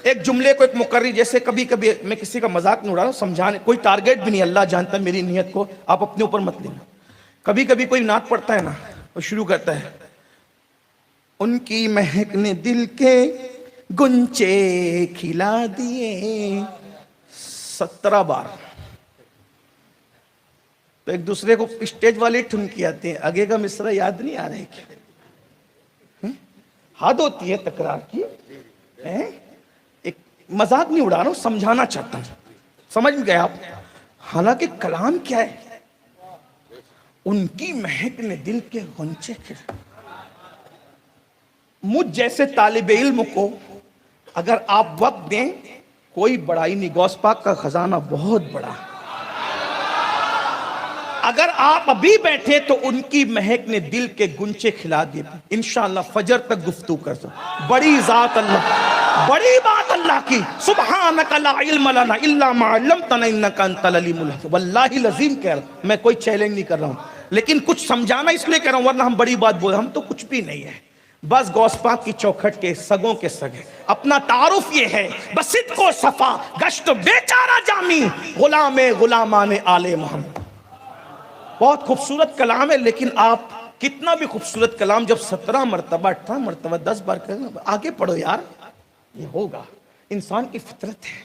ایک جملے کو ایک مقرری، جیسے کبھی کبھی میں کسی کا مذاق نہیں اڑا رہا ہوں، سمجھانے کوئی ٹارگیٹ بھی نہیں، اللہ جانتا ہے میری نیت کو، آپ اپنے اوپر مت لینا۔ کبھی کبھی کوئی نعت پڑھتا ہے نا، وہ شروع کرتا ہے ان کی مہک نے دل کے گنچے کھلا دیے 17 بار، تو ایک دوسرے کو اسٹیج والے ٹھمکی آتے ہیں، آگے کا مصرع یاد نہیں آ رہا ہے کیا؟ حد ہوتی ہے تکرار کی۔ ایک مذاق نہیں اڑا رہا ہوں، سمجھانا چاہتا ہوں، سمجھ میں گئے آپ؟ حالانکہ کلام کیا ہے؟ ان کی مہک نے دل کے گنچے کھلا۔ مجھ جیسے طالب علم کو اگر آپ وقت دیں کوئی بڑائی نہیں، غوث پاک کا خزانہ بہت بڑا، اگر آپ ابھی بیٹھے تو ان کی مہک نے دل کے گنچے کھلا دیے۔ انشاءاللہ فجر تک گفتگو کر سکتے، بڑی ذات اللہ، بڑی بات اللہ کی، سبحانک لا علم لنا الا ما علمتنا انک انت العلیم الحکیم۔ واللہ العظیم کہہ رہا ہوں، میں کوئی چیلنج نہیں کر رہا ہوں، لیکن کچھ سمجھانا اس لیے کہہ رہا ہوں، ورنہ ہم بڑی بات بول، ہم تو کچھ بھی نہیں ہے، بس غوث پاک کی چوکھٹ کے سگوں کے سگے۔ اپنا تعارف یہ ہے، بس صدق و صفا گشت بیچارہ جامی، غلام غلامان آل محمد۔ بہت خوبصورت کلام ہے، لیکن آپ کتنا بھی خوبصورت کلام جب 17 مرتبہ 18 مرتبہ 10 بار کریں، آگے پڑھو یار، یہ ہوگا۔ انسان کی فطرت ہے،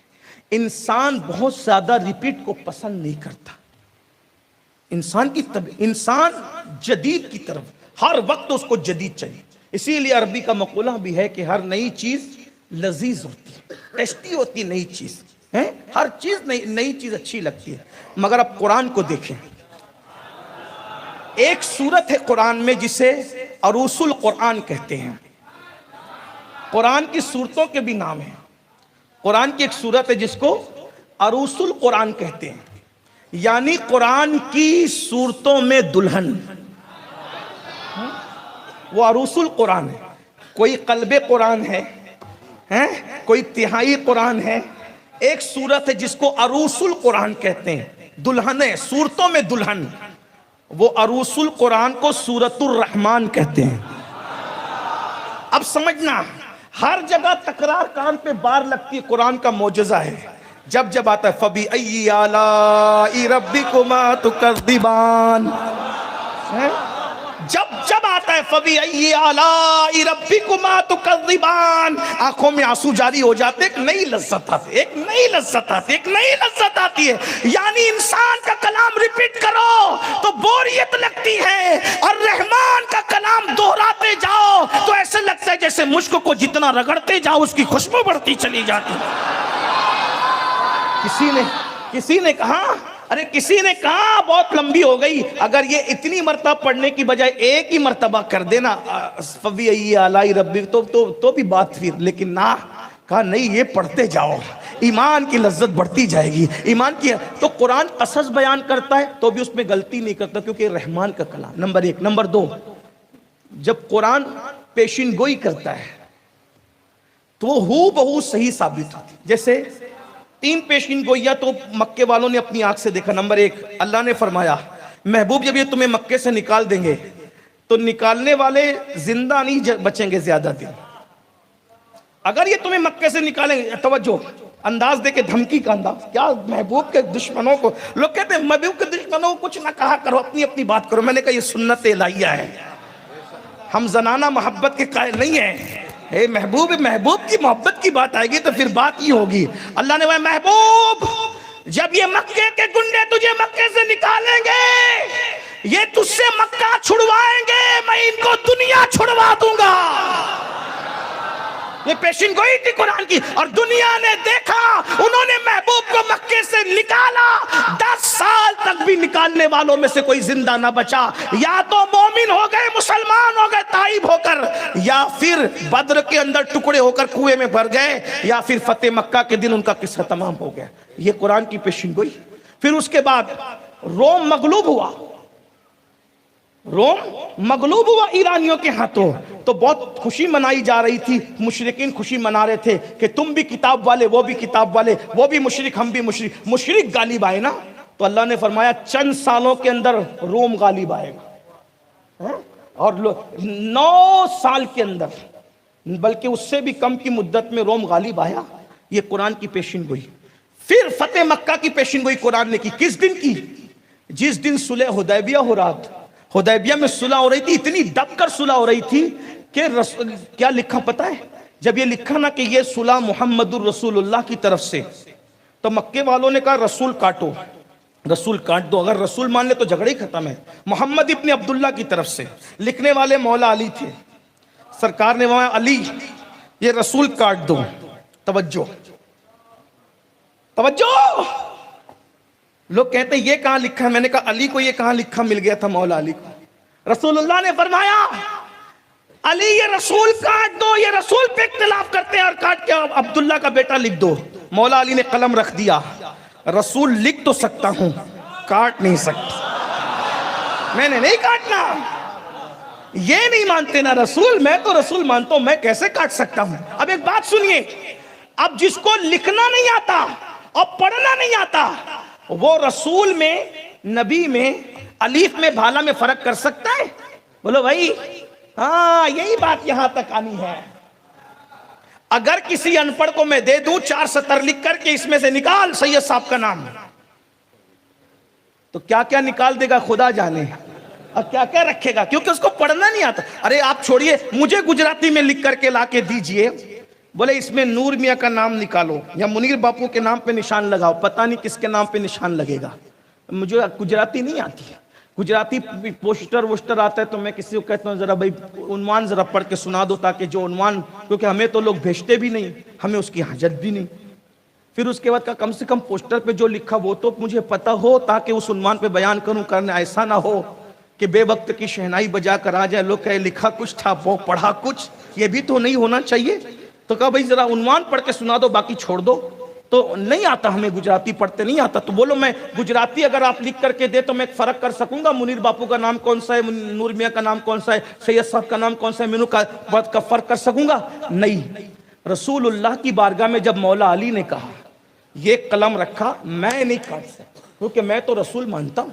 انسان بہت زیادہ ریپیٹ کو پسند نہیں کرتا، انسان جدید کی طرف ہر وقت اس کو جدید چاہیے۔ اسی لیے عربی کا مقولہ بھی ہے کہ ہر نئی چیز لذیذ ہوتی ہے، ٹیسٹی ہوتی ہے، نئی چیز ہے، ہر چیز نئی چیز اچھی لگتی ہے۔ مگر اب قرآن کو دیکھیں، ایک سورت ہے قرآن میں جسے عروس القرآن کہتے ہیں، قرآن کی سورتوں کے بھی نام ہیں، قرآن کی ایک سورت ہے جس کو عروس القرآن کہتے ہیں، یعنی قرآن کی سورتوں میں دلہن، وہ عروس القرآن ہے۔ کوئی قلب قرآن ہے، کوئی تہائی قرآن ہے، ایک سورت ہے جس کو عروس القرآن کہتے ہیں، دلہنیں، سورتوں میں دلہن، وہ عروس القرآن کو سورۃ الرحمن کہتے ہیں۔ اب سمجھنا، ہر جگہ تکرار کان پہ بار لگتی ہے، قرآن کا معجزہ ہے، جب جب آتا ہے فَبِأَيِّ آلَاءِ رَبِّكُمَا تُكَذِّبَانِ، جب آتا ہے فَبِأَيِّ آلَاءِ رَبِّكُمَا تُكَذِّبَانِ، آنکھوں میں آنسو جاری ہو جاتے، ایک نئی لذت آتی، ایک نئی لذت آتی، ایک نئی لذت آتی ہے. یعنی انسان کا کلام ریپیٹ کرو تو بوریت لگتی ہے، اور رحمان کا کلام دہراتے جاؤ تو ایسے لگتا ہے جیسے مشک کو جتنا رگڑتے جاؤ اس کی خوشبو بڑھتی چلی جاتی. کسی نے کہا، ارے کسی نے کہا بہت لمبی ہو گئی، اگر یہ اتنی مرتبہ پڑھنے کی بجائے ایک ہی مرتبہ کر دینا فَبِأَيِّ آلَاءِ رَبِّكَ تو بھی بات پھر، لیکن نہ کہا نہیں یہ پڑھتے جاؤ، ایمان کی لذت بڑھتی جائے گی. ایمان کی تو قرآن قصص بیان کرتا ہے تو بھی اس میں غلطی نہیں کرتا کیونکہ رحمان کا کلام. نمبر ایک. نمبر دو، جب قرآن پیشین گوئی کرتا ہے تو وہ ہو بہو صحیح ثابت ہوتی. جیسے 3 پیشین گوئیاں تو مکے والوں نے اپنی آنکھ سے دیکھا. نمبر 1، اللہ نے فرمایا محبوب جب یہ تمہیں مکے سے نکال دیں گے تو نکالنے والے زندہ نہیں بچیں گے زیادہ دن. اگر یہ تمہیں مکے سے نکالیں گے، توجہ انداز دے کے دھمکی کا انداز، کیا محبوب کے دشمنوں کو، لوگ کہتے ہیں محبوب کے دشمنوں کو کچھ نہ کہا کرو، اپنی اپنی بات کرو. میں نے کہا یہ سنت الہیہ ہے، ہم زنانہ محبت کے قائل نہیں ہیں. اے محبوب کی محبت کی بات آئے گی تو پھر بات یہ ہوگی. اللہ نے کہا محبوب جب یہ مکے کے گنڈے تجھے مکے سے نکالیں گے، یہ تجھ سے مکہ چھڑوائیں گے، میں ان کو دنیا چھڑوا دوں گا. یہ پیشین گوئی تھی قرآن کی، اور دنیا نے دیکھا انہوں نے محبوب کو مکے سے نکالا. 10 سال تک بھی نکالنے والوں میں سے کوئی زندہ نہ بچا. یا تو مومن ہو گئے، مسلمان ہو گئے تائب ہو کر، یا پھر بدر کے اندر ٹکڑے ہو کر کنویں میں بھر گئے، یا پھر فتح مکہ کے دن ان کا قصہ تمام ہو گیا. یہ قرآن کی پیشین گوئی. پھر اس کے بعد روم مغلوب ہوا ایرانیوں کے ہاتھوں، تو بہت خوشی منائی جا رہی تھی. مشرکین خوشی منا رہے تھے کہ تم بھی کتاب والے، وہ بھی کتاب والے، وہ بھی مشرک، ہم بھی مشرک. مشرک غالب آئے نا، تو اللہ نے فرمایا چند سالوں کے اندر روم غالب آئے گا. اور 9 سال کے اندر، بلکہ اس سے بھی کم کی مدت میں روم غالب آیا. یہ قرآن کی پیشین گوئی. پھر فتح مکہ کی پیشین گوئی قرآن نے کی. کس دن کی؟ جس دن صلح حدیبیہ ہو رہا تھا. حدیبیہ میں صلح ہو رہی تھی، اتنی دب کر صلح ہو رہی تھی کہ کیا لکھا پتہ ہے؟ جب یہ لکھا نا کہ یہ صلح محمد الرسول اللہ کی طرف سے، تو مکے والوں نے کہا رسول کاٹو، رسول کاٹ دو. اگر رسول مان لے تو جھگڑے ہی ختم ہے. محمد ابن عبداللہ کی طرف سے، لکھنے والے مولا علی تھے. سرکار نے وہاں علی یہ رسول کاٹ دو. توجہ لوگ کہتے ہیں یہ کہاں لکھا ہے؟ میں نے کہا علی کو یہ کہاں لکھا مل گیا تھا مولا علی کو؟ رسول اللہ نے فرمایا علی یہ رسول کاٹ دو، یہ رسول پہ اختلاف کرتے ہیں، اور کاٹ کے عبداللہ کا بیٹا لکھ دو. مولا علی نے قلم رکھ دیا. رسول لکھ تو سکتا ہوں، کاٹ نہیں سکتا. میں نے نہیں کاٹنا. یہ نہیں مانتے نا رسول، میں تو رسول مانتا ہوں، میں کیسے کاٹ سکتا ہوں؟ اب ایک بات سنیے، اب جس کو لکھنا نہیں آتا اور پڑھنا نہیں آتا، وہ رسول میں، نبی میں، الف میں، بھالا میں فرق کر سکتا ہے؟ بولو بھائی. ہاں یہی بات یہاں تک آنی ہے. اگر کسی ان پڑھ کو میں دے دوں 4 سطر لکھ کر کے اس میں سے نکال سید صاحب کا نام، تو کیا کیا نکال دے گا خدا جانے، اور کیا کیا رکھے گا، کیونکہ اس کو پڑھنا نہیں آتا. ارے آپ چھوڑیے، مجھے گجراتی میں لکھ کر کے لا کے دیجئے، بولے اس میں نور میاں کا نام نکالو یا منیر باپو کے نام پہ نشان لگاؤ، پتہ نہیں کس کے نام پہ نشان لگے گا. مجھے گجراتی نہیں آتی ہے. گجراتی پوسٹر ووسٹر آتا ہے تو میں کسی کو کہتا ہوں ذرا بھائی عنوان ذرا پڑھ کے سنا دو، تاکہ جو عنوان، کیونکہ ہمیں تو لوگ بھیجتے بھی نہیں، ہمیں اس کی حاجت بھی نہیں. پھر اس کے بعد کا کم سے کم پوسٹر پہ جو لکھا وہ تو مجھے پتہ ہو، تاکہ اس عنوان پہ بیان کروں. کرنے ایسا نہ ہو کہ بے وقت کی شہنائی بجا کر آ جائے، لوگ کہے لکھا کچھ تھا وہ پڑھا کچھ. یہ بھی تو نہیں ہونا چاہیے. تو کہا بھائی ذرا عنوان پڑھ کے سنا دو، باقی چھوڑ دو. تو نہیں آتا ہمیں گجراتی پڑھتے نہیں آتا. تو بولو میں گجراتی اگر آپ لکھ کر کے دے تو میں ایک فرق کر سکوں گا، منیر باپو کا نام کون سا ہے، نور میاں کا نام کون سا ہے، سید صاحب کا نام کون سا ہے، مینو کا فرق کر سکوں گا؟ نہیں. رسول اللہ کی بارگاہ میں جب مولا علی نے کہا یہ قلم رکھا، میں نہیں کاٹ سکتا کیونکہ میں تو رسول مانتا ہوں.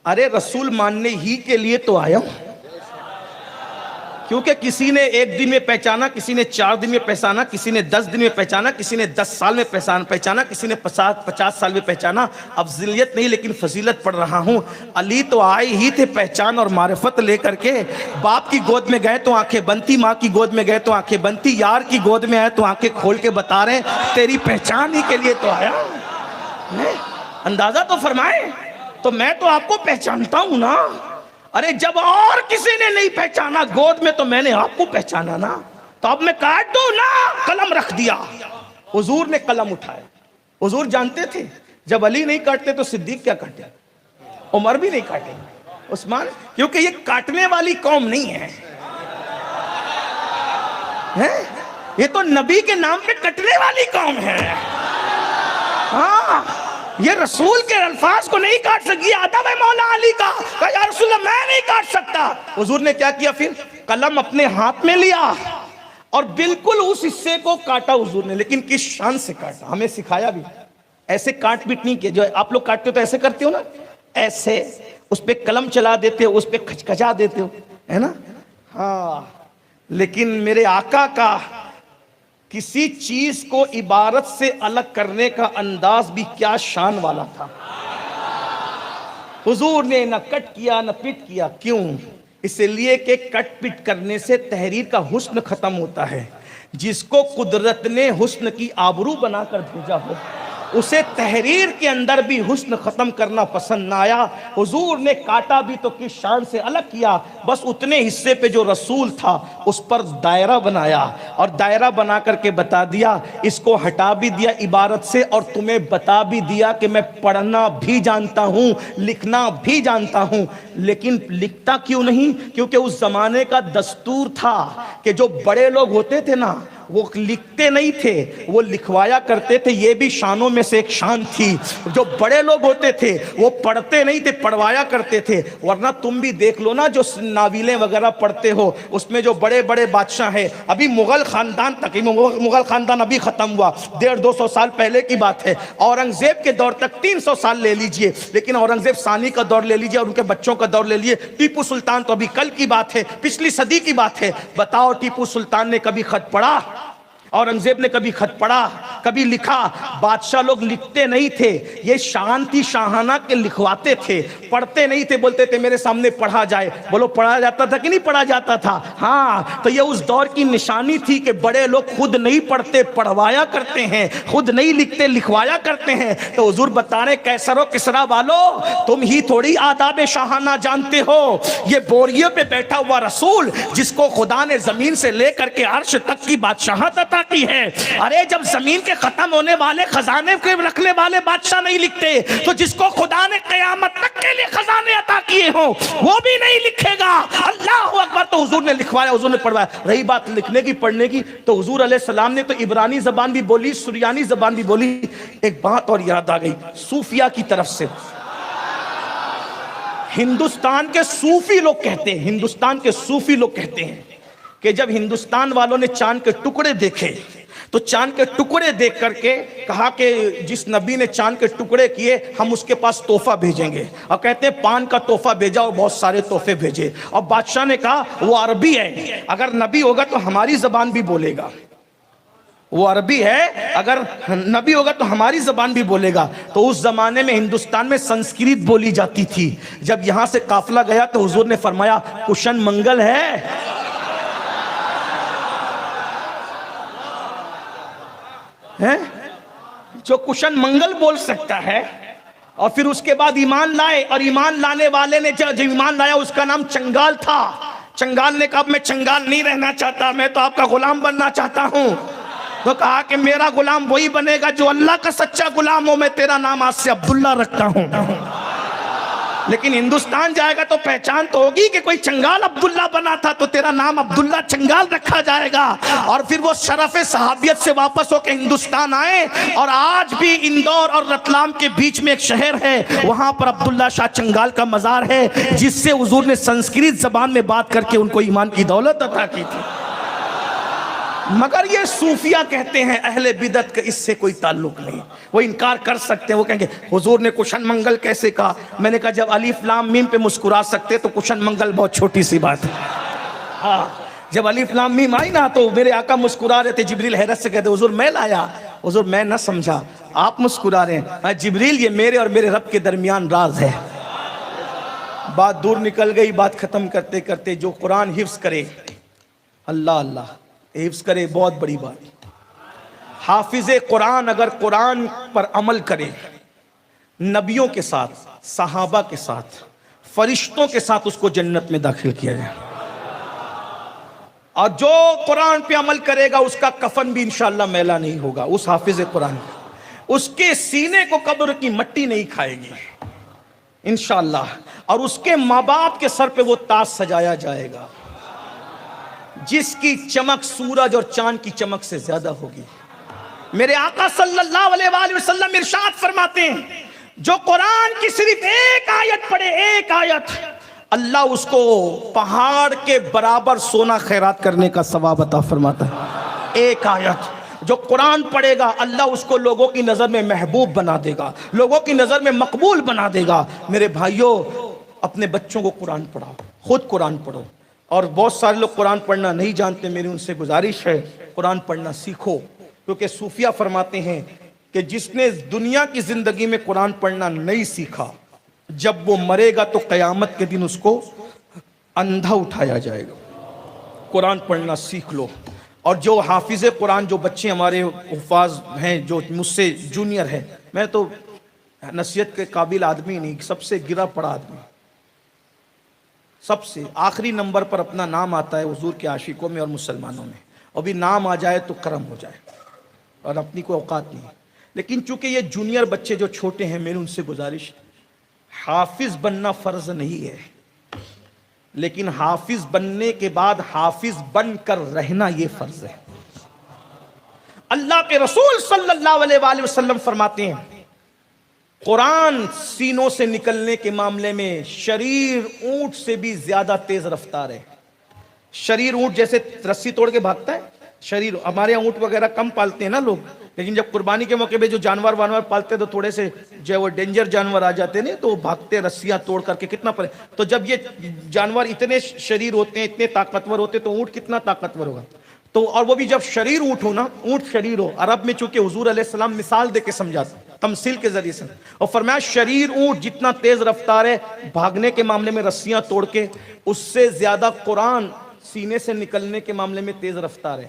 ارے رسول ماننے ہی کے لیے تو آیا ہوں. کیونکہ کسی نے 1 دن میں پہچانا، کسی نے 4 دن میں پہچانا، کسی نے 10 دن میں پہچانا، کسی نے 10 سال میں پہچانا، کسی نے 50 سال میں پہچانا. افضلیت نہیں لیکن فضیلت پڑھ رہا ہوں. علی تو آئے ہی تھے پہچان اور معرفت لے کر کے. باپ کی گود میں گئے تو آنکھیں بنتی، ماں کی گود میں گئے تو آنکھیں بنتی، یار کی گود میں آئے تو آنکھیں کھول کے بتا رہے ہیں تیری پہچان ہی کے لیے تو آیا. اندازہ تو فرمائے. تو میں تو آپ کو پہچانتا ہوں نا. ارے جب اور کسی نے نہیں پہچانا گود میں تو میں نے آپ کو پہچانا نا. تو اب میں کاٹ دوں نا. قلم رکھ دیا. حضور نے قلم اٹھایا. حضور جانتے تھے جب علی نہیں کاٹتے تو صدیق کیا کاٹے، عمر بھی نہیں کاٹے، عثمان، کیونکہ یہ کاٹنے والی قوم نہیں ہے. یہ تو نبی کے نام پہ کٹنے والی قوم ہے. ہاں یہ رسول کے الفاظ کو نہیں کاٹ سکی. ادب ہے مولا علی کا کہ یا رسول اللہ میں نہیں کاٹ سکتا. حضور نے کیا کیا پھر؟ قلم اپنے ہاتھ میں لیا اور بالکل اس حصے کو کاٹا حضور نے. لیکن کس شان سے کاٹا ہمیں سکھایا بھی. ایسے کاٹ پیٹ نہیں کیا جو آپ لوگ کاٹتے ہو تو ایسے کرتے ہو نا، ایسے اس پہ قلم چلا دیتے ہو، اس پہ کھچکھچا دیتے ہو، ہے نا. ہاں لیکن میرے آقا کا کسی چیز کو عبارت سے الگ کرنے کا انداز بھی کیا شان والا تھا. حضور نے نہ کٹ کیا نہ پٹ کیا. کیوں؟ اس لیے کہ کٹ پٹ کرنے سے تحریر کا حسن ختم ہوتا ہے. جس کو قدرت نے حسن کی آبرو بنا کر بھیجا ہو اسے تحریر کے اندر بھی حسن ختم کرنا پسند نہ آیا. حضور نے کاٹا بھی تو کس شان سے الگ کیا. بس اتنے حصے پہ جو رسول تھا اس پر دائرہ بنایا اور دائرہ بنا کر کے بتا دیا. اس کو ہٹا بھی دیا عبارت سے اور تمہیں بتا بھی دیا کہ میں پڑھنا بھی جانتا ہوں، لکھنا بھی جانتا ہوں. لیکن لکھتا کیوں نہیں؟ کیونکہ اس زمانے کا دستور تھا کہ جو بڑے لوگ ہوتے تھے نا وہ لکھتے نہیں تھے، وہ لکھوایا کرتے تھے. یہ بھی شانوں میں سے ایک شان تھی. جو بڑے لوگ ہوتے تھے وہ پڑھتے نہیں تھے، پڑھوایا کرتے تھے. ورنہ تم بھی دیکھ لو نا جو ناولیں وغیرہ پڑھتے ہو اس میں جو بڑے بڑے بادشاہ ہیں، ابھی مغل خاندان تک، مغل خاندان ابھی ختم ہوا 150-200 سال پہلے کی بات ہے. اورنگزیب کے دور تک 300 سال لے لیجئے، لیکن اورنگزیب ثانی کا دور لے لیجئے اور ان کے بچوں کا دور لے لیجئے. ٹیپو سلطان تو ابھی کل کی بات ہے، پچھلی صدی کی بات ہے. بتاؤ ٹیپو سلطان نے کبھی خط پڑھا؟ اورنگزیب نے کبھی خط پڑھا؟ کبھی لکھا؟ بادشاہ لوگ لکھتے نہیں تھے. یہ شان تھی شاہانہ کے لکھواتے تھے، پڑھتے نہیں تھے. بولتے تھے میرے سامنے پڑھا جائے. بولو پڑھا جاتا تھا کہ نہیں پڑھا جاتا تھا؟ ہاں تو یہ اس دور کی نشانی تھی کہ بڑے لوگ خود نہیں پڑھتے پڑھوایا کرتے ہیں، خود نہیں لکھتے لکھوایا کرتے ہیں. تو حضور بتا رہے کیسر و کسرا والو تم ہی تھوڑی آداب شاہانہ جانتے ہو. یہ بوریے پہ بیٹھا ہوا رسول جس کو خدا نے زمین سے لے کر کے عرش تک کی بادشاہت عطا کی ہے. ارے جب زمین کے ختم ہونے والے خزانے کے رکھنے والے بادشاہ نہیں لکھتے تو جس کو خدا نے قیامت تک کے لیے خزانے عطا کیے ہوں وہ بھی نہیں لکھے گا. اللہ اکبر. تو حضور نے لکھوایا، حضور نے پڑھوایا. رہی بات لکھنے کی پڑھنے کی تو حضور علیہ السلام نے تو عبرانی زبان بھی بولی، سریانی زبان بھی بولی. ایک بات اور یاد آ گئی صوفیہ کی طرف سے. ہندوستان کے صوفی لوگ کہتے ہیں، ہندوستان کے صوفی لوگ کہتے ہیں کہ جب ہندوستان والوں نے چاند کے ٹکڑے دیکھے تو چاند کے ٹکڑے دیکھ کر کے کہا کہ جس نبی نے چاند کے ٹکڑے کیے ہم اس کے پاس تحفہ بھیجیں گے. اور کہتے ہیں پان کا تحفہ بھیجا اور بہت سارے تحفے بھیجے. اور بادشاہ نے کہا وہ عربی ہے، اگر نبی ہوگا تو ہماری زبان بھی بولے گا. وہ عربی ہے، اگر نبی ہوگا تو ہماری زبان بھی بولے گا. تو اس زمانے میں ہندوستان میں سنسکرت بولی جاتی تھی. جب یہاں سے قافلہ گیا تو حضور نے فرمایا کشن منگل ہے. جو کشن منگل بول سکتا ہے اور پھر اس کے بعد ایمان لائے، اور ایمان لانے والے نے جو ایمان لایا اس کا نام چنگال تھا. چنگال نے کہا میں چنگال نہیں رہنا چاہتا، میں تو آپ کا غلام بننا چاہتا ہوں. تو کہا کہ میرا غلام وہی بنے گا جو اللہ کا سچا غلام ہو. میں تیرا نام آج سے عبداللہ رکھتا ہوں. لیکن ہندوستان جائے گا تو پہچان تو ہوگی کہ کوئی چنگال عبداللہ بنا تھا تو تیرا نام عبداللہ چنگال رکھا جائے گا. اور پھر وہ شرف صحابیت سے واپس ہو کے ہندوستان آئے. اور آج بھی اندور اور رتلام کے بیچ میں ایک شہر ہے، وہاں پر عبداللہ شاہ چنگال کا مزار ہے جس سے حضور نے سنسکرت زبان میں بات کر کے ان کو ایمان کی دولت عطا کی تھی. مگر یہ صوفیہ کہتے ہیں اہل بدعت کا اس سے کوئی تعلق نہیں. وہ انکار کر سکتے ہیں، وہ کہیں گے حضور نے کشن منگل کیسے کہا. میں نے کہا جب الف لام میم پہ مسکرا سکتے تو کشن منگل بہت چھوٹی سی بات ہے. ہاں جب الف لام میم آئی نا تو میرے آقا مسکرا رہے تھے، جبریل حیرت سے کہتے حضور میں لایا، حضور میں نہ سمجھا، آپ مسکرا رہے ہیں، جبریل یہ میرے اور میرے رب کے درمیان راز ہے۔ بات دور نکل گئی، بات ختم کرتے کرتے جو قرآن حفظ کرے، اللہ اللہ حفظ کرے، بہت بڑی بات۔ حافظ قرآن اگر قرآن پر عمل کرے، نبیوں کے ساتھ، صحابہ کے ساتھ، فرشتوں کے ساتھ اس کو جنت میں داخل کیا جائے۔ اور جو قرآن پہ عمل کرے گا اس کا کفن بھی انشاءاللہ میلا نہیں ہوگا، اس حافظ قرآن اس کے سینے کو قبر کی مٹی نہیں کھائے گی انشاءاللہ، اور اس کے ماں باپ کے سر پہ وہ تاج سجایا جائے گا جس کی چمک سورج اور چاند کی چمک سے زیادہ ہوگی۔ میرے آقا صلی اللہ علیہ وآلہ وسلم ارشاد فرماتے ہیں جو قرآن کی صرف ایک آیت پڑھے، ایک آیت، اللہ اس کو پہاڑ کے برابر سونا خیرات کرنے کا ثواب عطا فرماتا ہے۔ ایک آیت جو قرآن پڑھے گا اللہ اس کو لوگوں کی نظر میں محبوب بنا دے گا، لوگوں کی نظر میں مقبول بنا دے گا۔ میرے بھائیوں، اپنے بچوں کو قرآن پڑھاؤ، خود قرآن پڑھو، اور بہت سارے لوگ قرآن پڑھنا نہیں جانتے، میری ان سے گزارش ہے قرآن پڑھنا سیکھو، کیونکہ صوفیہ فرماتے ہیں کہ جس نے دنیا کی زندگی میں قرآن پڑھنا نہیں سیکھا، جب وہ مرے گا تو قیامت کے دن اس کو اندھا اٹھایا جائے گا۔ قرآن پڑھنا سیکھ لو۔ اور جو حافظ قرآن، جو بچے ہمارے حفاظ ہیں جو مجھ سے جونیئر ہیں، میں تو نصیحت کے قابل آدمی نہیں، سب سے گرا پڑا آدمی، سب سے آخری نمبر پر اپنا نام آتا ہے حضور کے عاشقوں میں اور مسلمانوں میں، اور بھی نام آ جائے تو کرم ہو جائے، اور اپنی کوئی اوقات نہیں۔ لیکن چونکہ یہ جونیئر بچے جو چھوٹے ہیں، میری ان سے گزارش، حافظ بننا فرض نہیں ہے، لیکن حافظ بننے کے بعد حافظ بن کر رہنا یہ فرض ہے۔ اللہ کے رسول صلی اللہ علیہ وآلہ وسلم فرماتے ہیں قرآن سینوں سے نکلنے کے معاملے میں شریر اونٹ سے بھی زیادہ تیز رفتار ہے۔ شریر اونٹ جیسے رسی توڑ کے بھاگتا ہے، شریر ہمارے اونٹ وغیرہ کم پالتے ہیں نا لوگ، لیکن جب قربانی کے موقع پہ جو جانور پالتے تو تھوڑے سے جو وہ ڈینجر جانور آ جاتے ہیں تو بھاگتے رسیاں توڑ کر کے کتنا پڑے، تو جب یہ جانور اتنے شریر ہوتے ہیں، اتنے طاقتور ہوتے ہیں، تو اونٹ کتنا طاقتور ہوگا۔ تو اور وہ بھی جب شریر اونٹ ہو نا، اونٹ شریر ہو، عرب میں چونکہ حضور علیہ السلام مثال دے کے سمجھاتے، تمثیل کے ذریعے سے، اور فرمایا شریر اونٹ جتنا تیز رفتار ہے بھاگنے کے معاملے میں رسیاں توڑ کے، اس سے زیادہ قرآن سینے سے نکلنے کے معاملے میں تیز رفتار ہے۔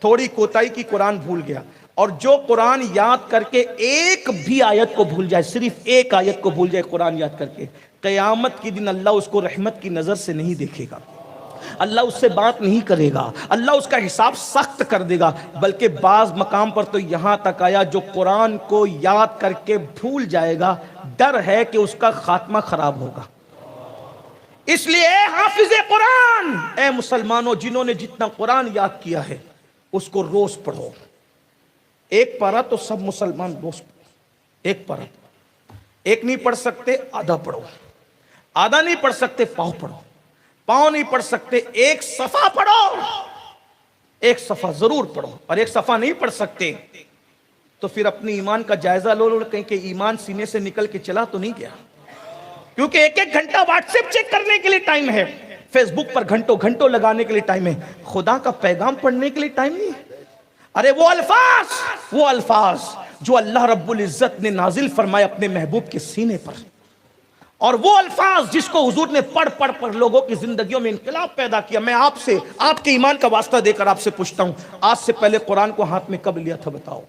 تھوڑی کوتاہی کی قرآن بھول گیا، اور جو قرآن یاد کر کے ایک بھی آیت کو بھول جائے، صرف ایک آیت کو بھول جائے قرآن یاد کر کے، قیامت کی دن اللہ اس کو رحمت کی نظر سے نہیں دیکھے گا، اللہ اس سے بات نہیں کرے گا، اللہ اس کا حساب سخت کر دے گا۔ بلکہ بعض مقام پر تو یہاں تک آیا جو قرآن کو یاد کر کے بھول جائے گا، ڈر ہے کہ اس کا خاتمہ خراب ہوگا۔ اس لیے اے حافظ قرآن، اے مسلمانوں جنہوں نے جتنا قرآن یاد کیا ہے اس کو روز پڑھو۔ ایک پارہ تو سب مسلمان روز پڑھو، ایک پارہ، ایک نہیں پڑھ سکتے آدھا پڑھو، آدھا نہیں پڑھ سکتے پاؤں پڑھو، پاؤں نہیں پڑھ سکتے ایک صفحہ پڑھو، ایک صفحہ ضرور پڑھو، اور ایک صفحہ نہیں پڑھ سکتے تو پھر اپنی ایمان کا جائزہ لو، کہیں کہ ایمان سینے سے نکل کے چلا تو نہیں گیا، کیونکہ ایک ایک گھنٹہ واٹس ایپ چیک کرنے کے لیے ٹائم ہے، فیس بک پر گھنٹوں گھنٹوں لگانے کے لیے ٹائم ہے، خدا کا پیغام پڑھنے کے لیے ٹائم نہیں ہے۔ ارے وہ الفاظ جو اللہ رب العزت نے نازل فرمائے اپنے محبوب کے سینے پر، اور وہ الفاظ جس کو حضور نے پڑھ پڑھ لوگوں کی زندگیوں میں انقلاب پیدا کیا۔ میں آپ سے، آپ کے ایمان کا واسطہ دے کر آپ سے پوچھتا ہوں، آج سے پہلے قرآن کو ہاتھ میں کب لیا تھا بتاؤ؟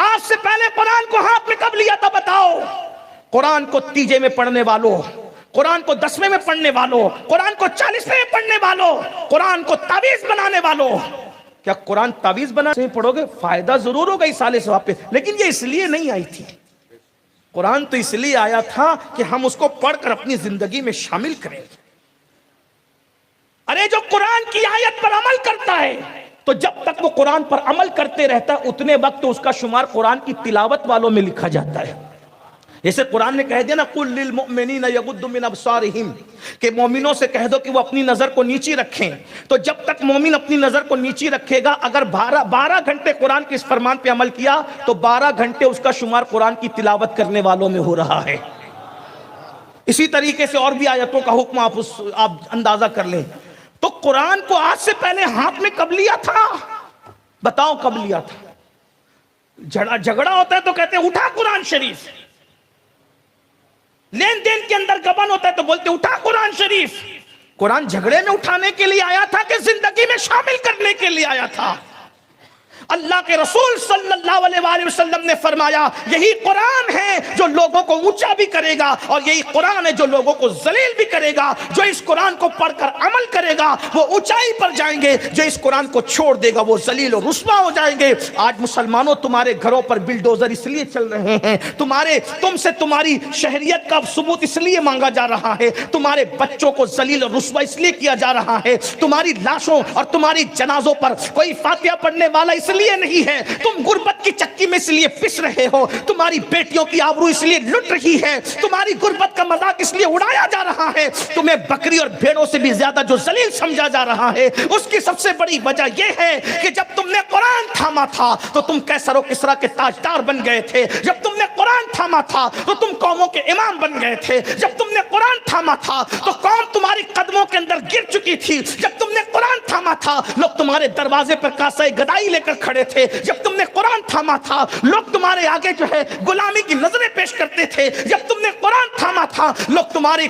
آج سے پہلے قرآن کو ہاتھ میں کب لیا تھا بتاؤ؟ قرآن کو تیجے میں پڑھنے والوں، قرآن کو 10ویں میں پڑھنے والوں، قرآن کو 40ویں میں پڑھنے والوں، قرآن کو تعویذ بنانے والوں، کیا قرآن تعویذ بنا سے پڑھو گے؟ فائدہ ضرور ہوگا اس سال ثواب پہ، لیکن یہ اس لیے نہیں آئی تھی۔ قرآن تو اس لیے آیا تھا کہ ہم اس کو پڑھ کر اپنی زندگی میں شامل کریں۔ ارے جو قرآن کی آیت پر عمل کرتا ہے تو جب تک وہ قرآن پر عمل کرتے رہتا ہے اتنے وقت تو اس کا شمار قرآن کی تلاوت والوں میں لکھا جاتا ہے۔ جیسے قرآن نے کہہ دیا نا قُلْ لِلْمُؤْمِنِينَ يَغُضُّوا مِنْ أَبْصَارِهِمْ، کہ مومنوں سے کہہ دو کہ وہ اپنی نظر کو نیچی رکھیں، تو جب تک مومن اپنی نظر کو نیچی رکھے گا، اگر 12 گھنٹے قرآن کے اس فرمان پہ عمل کیا تو 12 گھنٹے اس کا شمار قرآن کی تلاوت کرنے والوں میں ہو رہا ہے۔ اسی طریقے سے اور بھی آیتوں کا حکم آپ اندازہ کر لیں۔ تو قرآن کو آج سے پہلے ہاتھ میں کب لیا تھا؟ بتاؤ کب لیا تھا؟ جھگڑا ہوتا ہے تو کہتے ہیں اٹھا قرآن شریف، لین دین کے اندر گبن ہوتا ہے تو بولتے اٹھا قرآن شریف۔ قرآن جھگڑے میں اٹھانے کے لیے آیا تھا کہ زندگی میں شامل کرنے کے لیے آیا تھا؟ اللہ کے رسول صلی اللہ علیہ وآلہ وسلم نے فرمایا یہی قرآن ہے جو لوگوں کو اونچا بھی کرے گا، اور یہی قرآن ہے جو لوگوں کو ذلیل بھی کرے گا۔ جو اس قرآن کو پڑھ کر عمل کرے گا وہ اونچائی پر جائیں گے، جو اس قرآن کو چھوڑ دے گا وہ ذلیل و رسوا ہو جائیں گے۔ آج مسلمانوں تمہارے گھروں پر بلڈوزر اس لیے چل رہے ہیں، تم سے تمہاری شہریت کا ثبوت اس لیے مانگا جا رہا ہے، تمہارے بچوں کو ذلیل و رسوا اس لیے کیا جا رہا ہے، تمہاری لاشوں اور تمہاری جنازوں پر کوئی فاتحہ پڑھنے والا اس لیے نہیں ہے، تم غربت کی چکی میں اس لیے پس رہے ہو، تمہاری بیٹیوں کی آبرو اس لیے لٹ رہی ہے، تمہاری غربت کا مذاق اس لیے اڑایا جا رہا ہے، تمہیں بکری اور بھیڑوں سے بھی زیادہ جو ذلیل سمجھا جا رہا ہے، اس کی سب سے بڑی وجہ یہ ہے کہ جب تم نے قرآن تھاما تھا تو تم کیسر و کسرا کے تاجدار بن گئے تھے، جب تم نے قرآن تھاما تھا تو تم قوموں کے امام بن گئے تھے، جب تم نے قرآن تھاما تھا تو قوم تمہاری قدموں کے اندر گر چکی تھی، جب تم نے قرآن تھاما تھا لوگ تمہارے دروازے پر کاسہ گدائی لے کر کھڑے تھے، جب تم نے قرآن تھاما تھا لوگ تمہارے آگے جو ہے غلامی کی نظریں پیش کرتے تھے، جب تم نے قرآن تھاما تھا لوگ تمہارے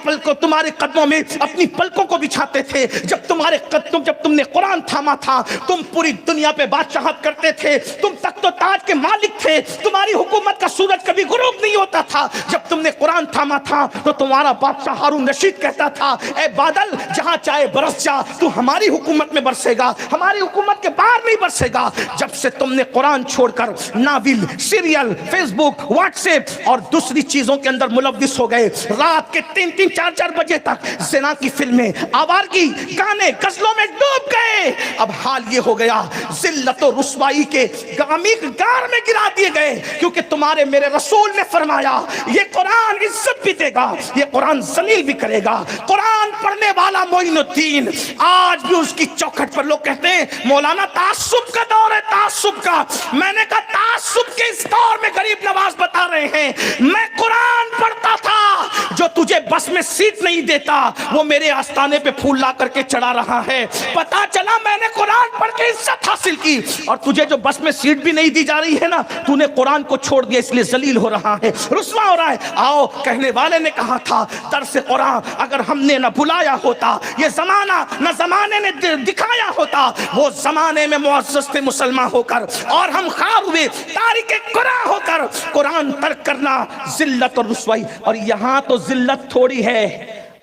قدموں میں اپنی پلکوں کو بچھاتے تھے، جب تم نے قرآن تھاما تھا تم پوری دنیا پہ بادشاہت کرتے تھے، تم تخت و تاج کے مالک تھے، تمہاری حکومت کا سورج کبھی غروب نہیں ہوتا تھا، جب تم نے قرآن تھاما تھا تو تمہارا بادشاہ ہارون رشید کہتا تھا اے بادل جہاں چاہے برس جا، تو ہماری حکومت میں برسے گا، ہماری حکومت کے باہر نہیں برسے گا۔ جب سے تم نے قرآن چھوڑ کر ناول، سیریل، فیس بک، واٹس ایپ اور دوسری چیزوں کے اندر ملوث ہو گئے، رات کے 3-3 4-4 بجے تک زنا کی فلمیں، آوارگی گانے، غزلوں میں ڈوب گئے، اب حال یہ ہو گیا ذلت و رسوائی کے عمیق غار میں گرا دیے گئے، کیونکہ تمہارے میرے رسول نے فرمایا یہ قرآن عزت بھی دے گا، یہ قرآن ذلیل بھی کرے گا۔ قرآن پڑھنے والا معین الدین آج بھی اس کی چوکھٹ پر لوگ کہتے ہیں مولانا تعصب کا دور ہے، تعصب کا۔ میں نے کہا تعصب کے اس دور میں غریب نواز بتا رہے ہیں میں قرآن پڑھتا تھا، جو تجھے بس میں سیٹ نہیں دیتا وہ میرے آستانے پہ پھول لا کر کے چڑھا رہا ہے۔ پتا چلا میں نے قرآن پڑھ کے عزت حاصل کی، اور تجھے جو بس میں سیٹ بھی نہیں دی جا رہی ہے نا، تو نے قرآن کو چھوڑ دیا اس لیے ذلیل ہو رہا ہے، رسوا ہو رہا ہے۔ آؤ کہنے والے نے کہا تھا درس قرآن اگر ہم نے نہ بلایا ہوتا، یہ زمانہ نہ زمانے نے دکھایا ہوتا، وہ زمانے میں معزز تھے مسلمان ہو کر، اور ہم خار ہوئے تارک قرآن ہو کر۔ قرآن ترک کرنا ذلت اور رسوائی، اور یہاں تو ذلت تھوڑی ہے۔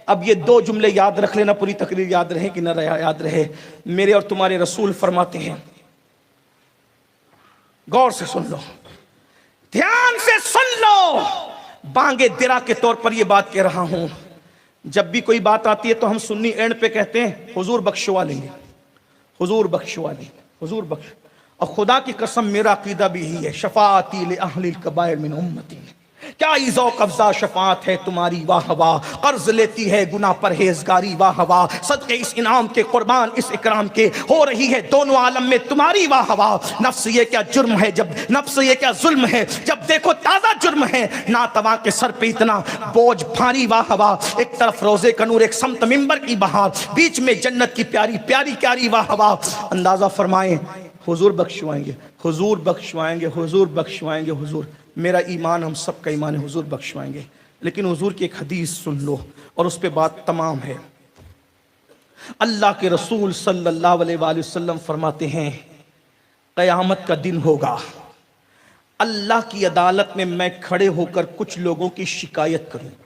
اب یہ 2 جملے یاد رکھ لینا، پوری تقریر یاد رہے کہ نہ یاد رہے۔ میرے اور تمہارے رسول فرماتے ہیں، غور سے سن لو، دھیان سے سن لو، بانگے درا کے طور پر یہ بات کہہ رہا ہوں۔ جب بھی کوئی بات آتی ہے تو ہم سنی اینڈ پہ کہتے ہیں حضور بخشوا لیں گے، حضور بخشوا لیں گے، حضور بخش۔ اور خدا کی قسم میرا عقیدہ بھی ہی ہے، شفاعتی لأہل الکبائر من امتی، کیا ہی ذوق افزا شفاعت ہے تمہاری واہ واہ، قرض لیتی ہے گناہ پرہیزگاری واہ واہ، صدقے اس انعام کے قربان اس اکرام کے، ہو رہی ہے دونوں عالم میں تمہاری واہ واہ۔ نفس یہ کیا جرم ہے جب، نفس یہ کیا ظلم ہے جب دیکھو تازہ جرم ہے، ناتواں کے سر پہ اتنا بوجھ بھاری واہ واہ، ایک طرف روزے کا نور ایک سمت منبر کی بہار، بیچ میں جنت کی پیاری پیاری پیاری واہ واہ۔ اندازہ فرمائیں حضور بخشوائیں گے، حضور بخشوائیں گے، حضور بخشوائیں گے، حضور۔ میرا ایمان ہم سب کا ایمان ہے حضور بخشوائیں گے، لیکن حضور کی ایک حدیث سن لو اور اس پہ بات تمام ہے۔ اللہ کے رسول صلی اللہ علیہ وآلہ وسلم فرماتے ہیں قیامت کا دن ہوگا، اللہ کی عدالت میں میں کھڑے ہو کر کچھ لوگوں کی شکایت کروں گا۔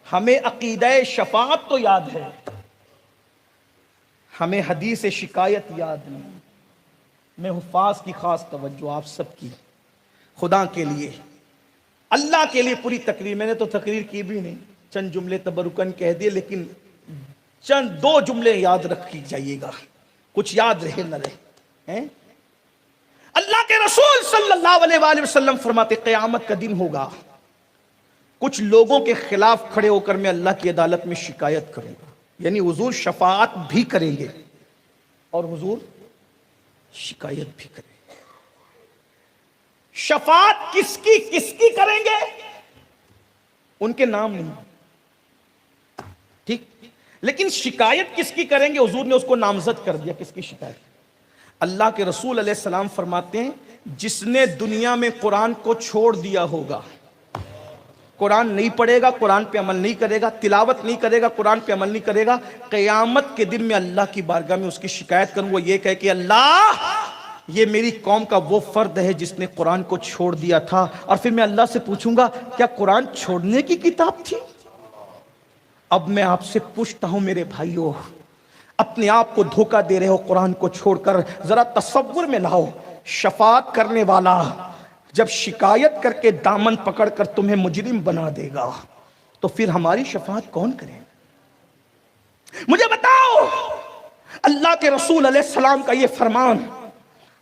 ہمیں عقیدہ شفاعت تو یاد ہے، ہمیں حدیث شکایت یاد نہیں۔ میں حفاظ کی خاص توجہ آپ سب کی، خدا کے لیے، اللہ کے لیے پوری تقریر، میں نے تو تقریر کی بھی نہیں، چند جملے تبرکن کہہ دیے، لیکن چند 2 جملے یاد رکھی جائیے گا، کچھ یاد رہے نہ رہے۔ اللہ کے رسول صلی اللہ علیہ وآلہ وسلم فرماتے قیامت کا دن ہوگا، کچھ لوگوں کے خلاف کھڑے ہو کر میں اللہ کی عدالت میں شکایت کروں گا، یعنی حضور شفاعت بھی کریں گے اور حضور شکایت بھی کریں گے۔ شفاعت کس کی کریں گے؟ ان کے نام نہیں، ٹھیک؟ لیکن شکایت کس کی کریں گے؟ حضور نے اس کو نامزد کر دیا. کس کی شکایت؟ اللہ کے رسول علیہ السلام فرماتے ہیں جس نے دنیا میں قرآن کو چھوڑ دیا ہوگا، قرآن نہیں پڑھے گا، قرآن پہ عمل نہیں کرے گا، تلاوت نہیں کرے گا، قرآن پہ عمل نہیں کرے گا، قیامت کے دن میں اللہ کی بارگاہ میں اس کی شکایت کروں. وہ یہ کہے کہ اللہ یہ میری قوم کا وہ فرد ہے جس نے قرآن کو چھوڑ دیا تھا. اور پھر میں اللہ سے پوچھوں گا کیا قرآن چھوڑنے کی کتاب تھی؟ اب میں آپ سے پوچھتا ہوں میرے بھائیوں، اپنے آپ کو دھوکہ دے رہے ہو قرآن کو چھوڑ کر. ذرا تصور میں لاؤ، شفاعت کرنے والا جب شکایت کر کے دامن پکڑ کر تمہیں مجرم بنا دے گا تو پھر ہماری شفاعت کون کرے؟ مجھے بتاؤ. اللہ کے رسول علیہ السلام کا یہ فرمان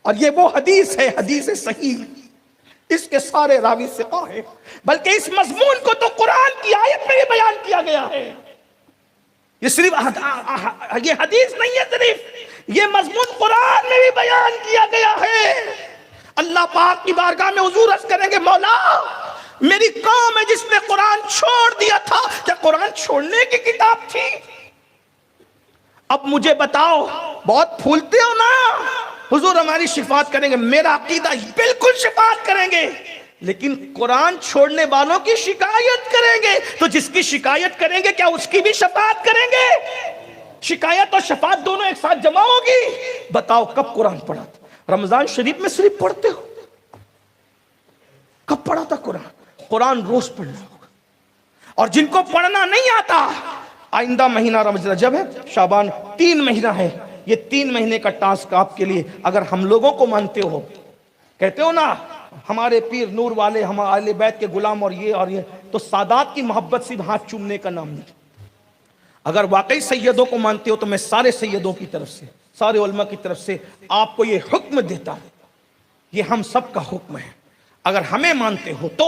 اور یہ وہ حدیث ہے، حدیث صحیح، اس کے سارے راوی ثقہ ہیں، بلکہ اس مضمون کو تو قرآن کی آیت میں بھی بیان کیا گیا ہے. یہ صرف یہ حدیث نہیں ہے، صرف یہ مضمون قرآن میں بھی بیان کیا گیا ہے. اللہ پاک کی بارگاہ میں حضور عرض کریں گے مولا میری قوم ہے جس نے قرآن چھوڑ دیا تھا، کیا قرآن چھوڑنے کی کتاب تھی؟ اب مجھے بتاؤ، بہت پھولتے ہو نا، حضور ہماری شفاعت کریں گے. میرا عقیدہ بالکل شفاعت کریں گے، لیکن قرآن چھوڑنے والوں کی شکایت کریں گے. تو جس کی شکایت کریں گے کیا اس کی بھی شفاعت کریں گے؟ شکایت اور شفاعت دونوں ایک ساتھ جمع ہوگی. بتاؤ کب قرآن پڑھا تھا؟ رمضان شریف میں صرف پڑھتے ہو؟ کب پڑھا تھا قرآن؟ قرآن روز پڑھنا ہوگا. اور جن کو پڑھنا نہیں آتا، آئندہ مہینہ رجب ہے، شعبان 3 مہینہ ہے، یہ 3 مہینے کا ٹاسک آپ کے لیے. اگر ہم لوگوں کو مانتے ہو، کہتے ہو نا ہمارے پیر نور والے، ہم اہل بیت کے غلام اور یہ، تو سادات کی محبت صرف ہاتھ چومنے کا نام نہیں. اگر واقعی سیدوں کو مانتے ہو تو میں سارے سیدوں کی طرف سے، سارے علماء کی طرف سے آپ کو یہ حکم دیتا ہوں، یہ ہم سب کا حکم ہے. اگر ہمیں مانتے ہو تو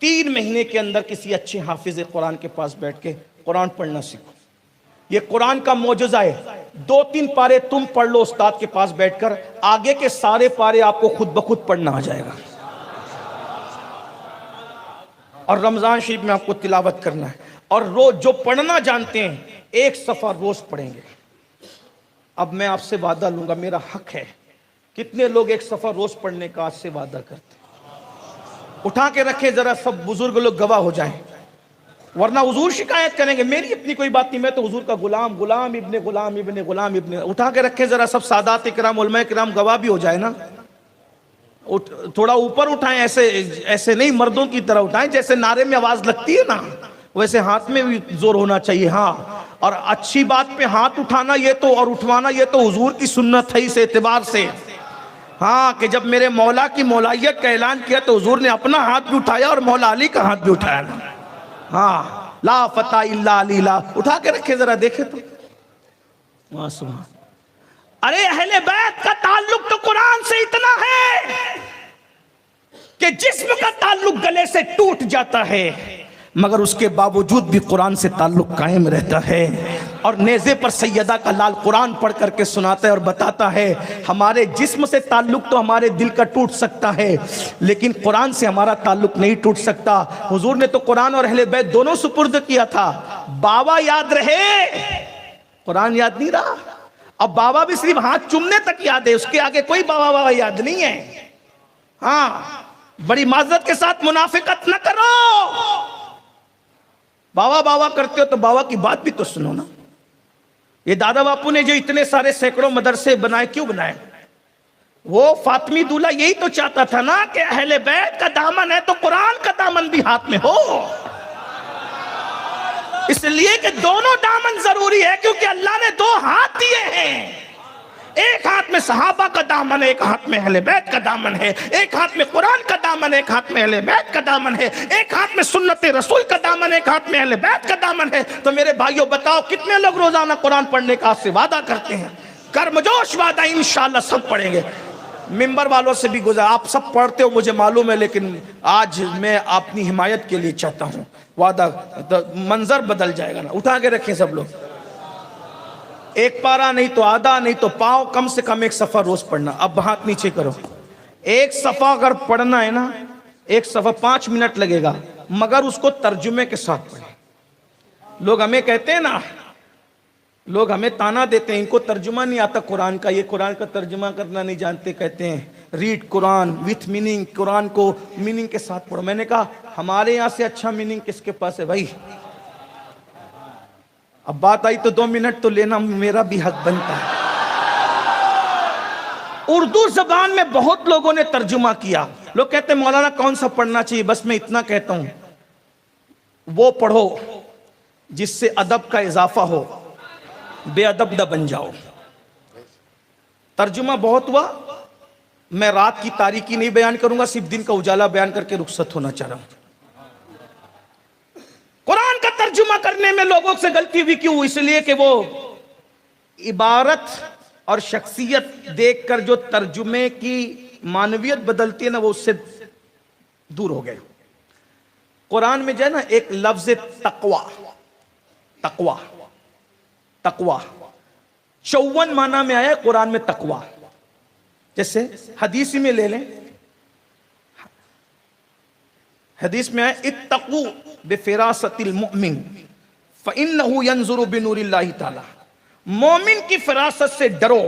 3 مہینے کے اندر کسی اچھے حافظ قرآن کے پاس بیٹھ کے قرآن پڑھنا سیکھو. یہ قرآن کا معجزہ ہے. 2-3 پارے تم پڑھ لو استاد کے پاس بیٹھ کر، آگے کے سارے پارے آپ کو خود بخود پڑھنا آ جائے گا. اور رمضان شریف میں آپ کو تلاوت کرنا ہے. اور روز جو پڑھنا جانتے ہیں 1 صفحہ روز پڑھیں گے. اب میں آپ سے وعدہ لوں گا، میرا حق ہے. کتنے لوگ 1 صفحہ روز پڑھنے کا آج سے وعدہ کرتے ہیں؟ اٹھا کے رکھے ذرا، سب بزرگ لوگ گواہ ہو جائیں، ورنہ حضور شکایت کریں گے. میری اپنی کوئی بات نہیں، میں تو حضور کا غلام ابن. اٹھا کے رکھے ذرا سب سادات کرام، علماء کرام گواہ بھی ہو جائے نا. تھوڑا اوپر اٹھائیں، ایسے نہیں مردوں کی طرح اٹھائیں، جیسے نعرے میں آواز لگتی ہے نا ویسے ہاتھ میں بھی زور ہونا چاہیے. ہاں، اور اچھی بات پہ ہاتھ اٹھانا یہ تو اور اٹھوانا یہ تو حضور کی سنت ہے اس اعتبار سے. ہاں کہ جب میرے مولا کی مولائیت کا اعلان کیا تو حضور نے اپنا ہاتھ بھی اٹھایا اور مولا علی کا ہاتھ بھی اٹھایا. ہاں، لا فتح الا علی لا. اٹھا کے رکھے ذرا دیکھے تو. ارے اہل بیت کا تعلق تو قرآن سے اتنا ہے کہ جسم کا تعلق گلے سے ٹوٹ جاتا ہے مگر اس کے باوجود بھی قرآن سے تعلق قائم رہتا ہے. اور نیزے پر سیدہ کا لال قرآن پڑھ کر کے سناتا ہے اور بتاتا ہے ہمارے جسم سے تعلق تو ہمارے دل کا ٹوٹ سکتا ہے لیکن قرآن سے ہمارا تعلق نہیں ٹوٹ سکتا. حضور نے تو قرآن اور اہل بیت دونوں سپرد کیا تھا. بابا یاد رہے، قرآن یاد نہیں رہا. اب بابا بھی صرف ہاتھ چومنے تک یاد ہے، اس کے آگے کوئی بابا یاد نہیں ہے. ہاں، بڑی معذرت کے ساتھ منافقت نہ کرو. بابا کرتے ہو تو بابا کی بات بھی تو سنو نا. یہ دادا باپو نے جو اتنے سارے سینکڑوں مدرسے بنائے، کیوں بنائے؟ وہ فاطمی دولہ یہی تو چاہتا تھا نا کہ اہل بیت کا دامن ہے تو قرآن کا دامن بھی ہاتھ میں ہو. اس لیے کہ دونوں دامن ضروری ہے، کیونکہ اللہ نے 2 ہاتھ دیے ہیں. ایک ہاتھ میں صحابہ کا دامن ہے، ایک ہاتھ میں اہل بیت کا دامن ہے. ایک ہاتھ میں قرآن کا دامن ہے، ایک ہاتھ میں اہل بیت کا دامن ہے. ایک ہاتھ میں سنت رسول کا دامن ہے، ایک ہاتھ میں اہل بیت کا دامن ہے. تو میرے بھائیوں بتاؤ کتنے لوگ روزانہ قرآن پڑھنے کا آج سے وعدہ کرتے ہیں؟ کرمجوش وعدہ، انشاءاللہ سب پڑھیں گے. ممبر والوں سے بھی گزار، آپ سب پڑھتے ہو مجھے معلوم ہے، لیکن آج میں اپنی حمایت کے لیے چاہتا ہوں وعدہ، منظر بدل جائے گا نا. اٹھا کے رکھیں سب لوگ. 1 پارہ نہیں تو آدھا، نہیں تو پاؤں، کم سے کم 1 صفحہ روز پڑھنا. اب ہاتھ نیچے کرو. 1 صفحہ اگر پڑھنا ہے نا، 1 صفحہ 5 منٹ لگے گا، مگر اس کو ترجمے کے ساتھ پڑھیں. لوگ ہمیں کہتے ہیں نا لوگ ہمیں تانا دیتے ہیں ان کو ترجمہ نہیں آتا قرآن کا، یہ قرآن کا ترجمہ کرنا نہیں جانتے، کہتے ہیں ریڈ قرآن وتھ میننگ، قرآن کو میننگ کے ساتھ پڑھو۔ میں نے کہا ہمارے یہاں سے اچھا میننگ کس کے پاس ہے بھائی؟ اب بات آئی تو 2 منٹ تو لینا میرا بھی حق بنتا ہے۔ اردو زبان میں بہت لوگوں نے ترجمہ کیا، لوگ کہتے ہیں مولانا کون سا پڑھنا چاہیے؟ بس میں اتنا کہتا ہوں، وہ پڑھو جس سے ادب کا اضافہ ہو، بے ادب نہ بن جاؤ۔ ترجمہ بہت ہوا، میں رات کی تاریکی نہیں بیان کروں گا، صرف دن کا اجالا بیان کر کے رخصت ہونا چاہ رہا ہوں۔ قرآن کا ترجمہ کرنے میں لوگوں سے غلطی بھی کیوں؟ اس لیے کہ وہ عبارت اور شخصیت دیکھ کر جو ترجمے کی معنویت بدلتی ہے نا، وہ اس سے دور ہو گئے۔ قرآن میں جو ہے نا ایک لفظ تقوی، تقوی 54 معنی میں آیا ہے قرآن میں تقوی۔ جیسے حدیث میں لے لیں، حدیث میں آیا اتقو بفراست المؤمن فإنه ينظر بنور اللہ تعالی، مومن کی فراست سے ڈرو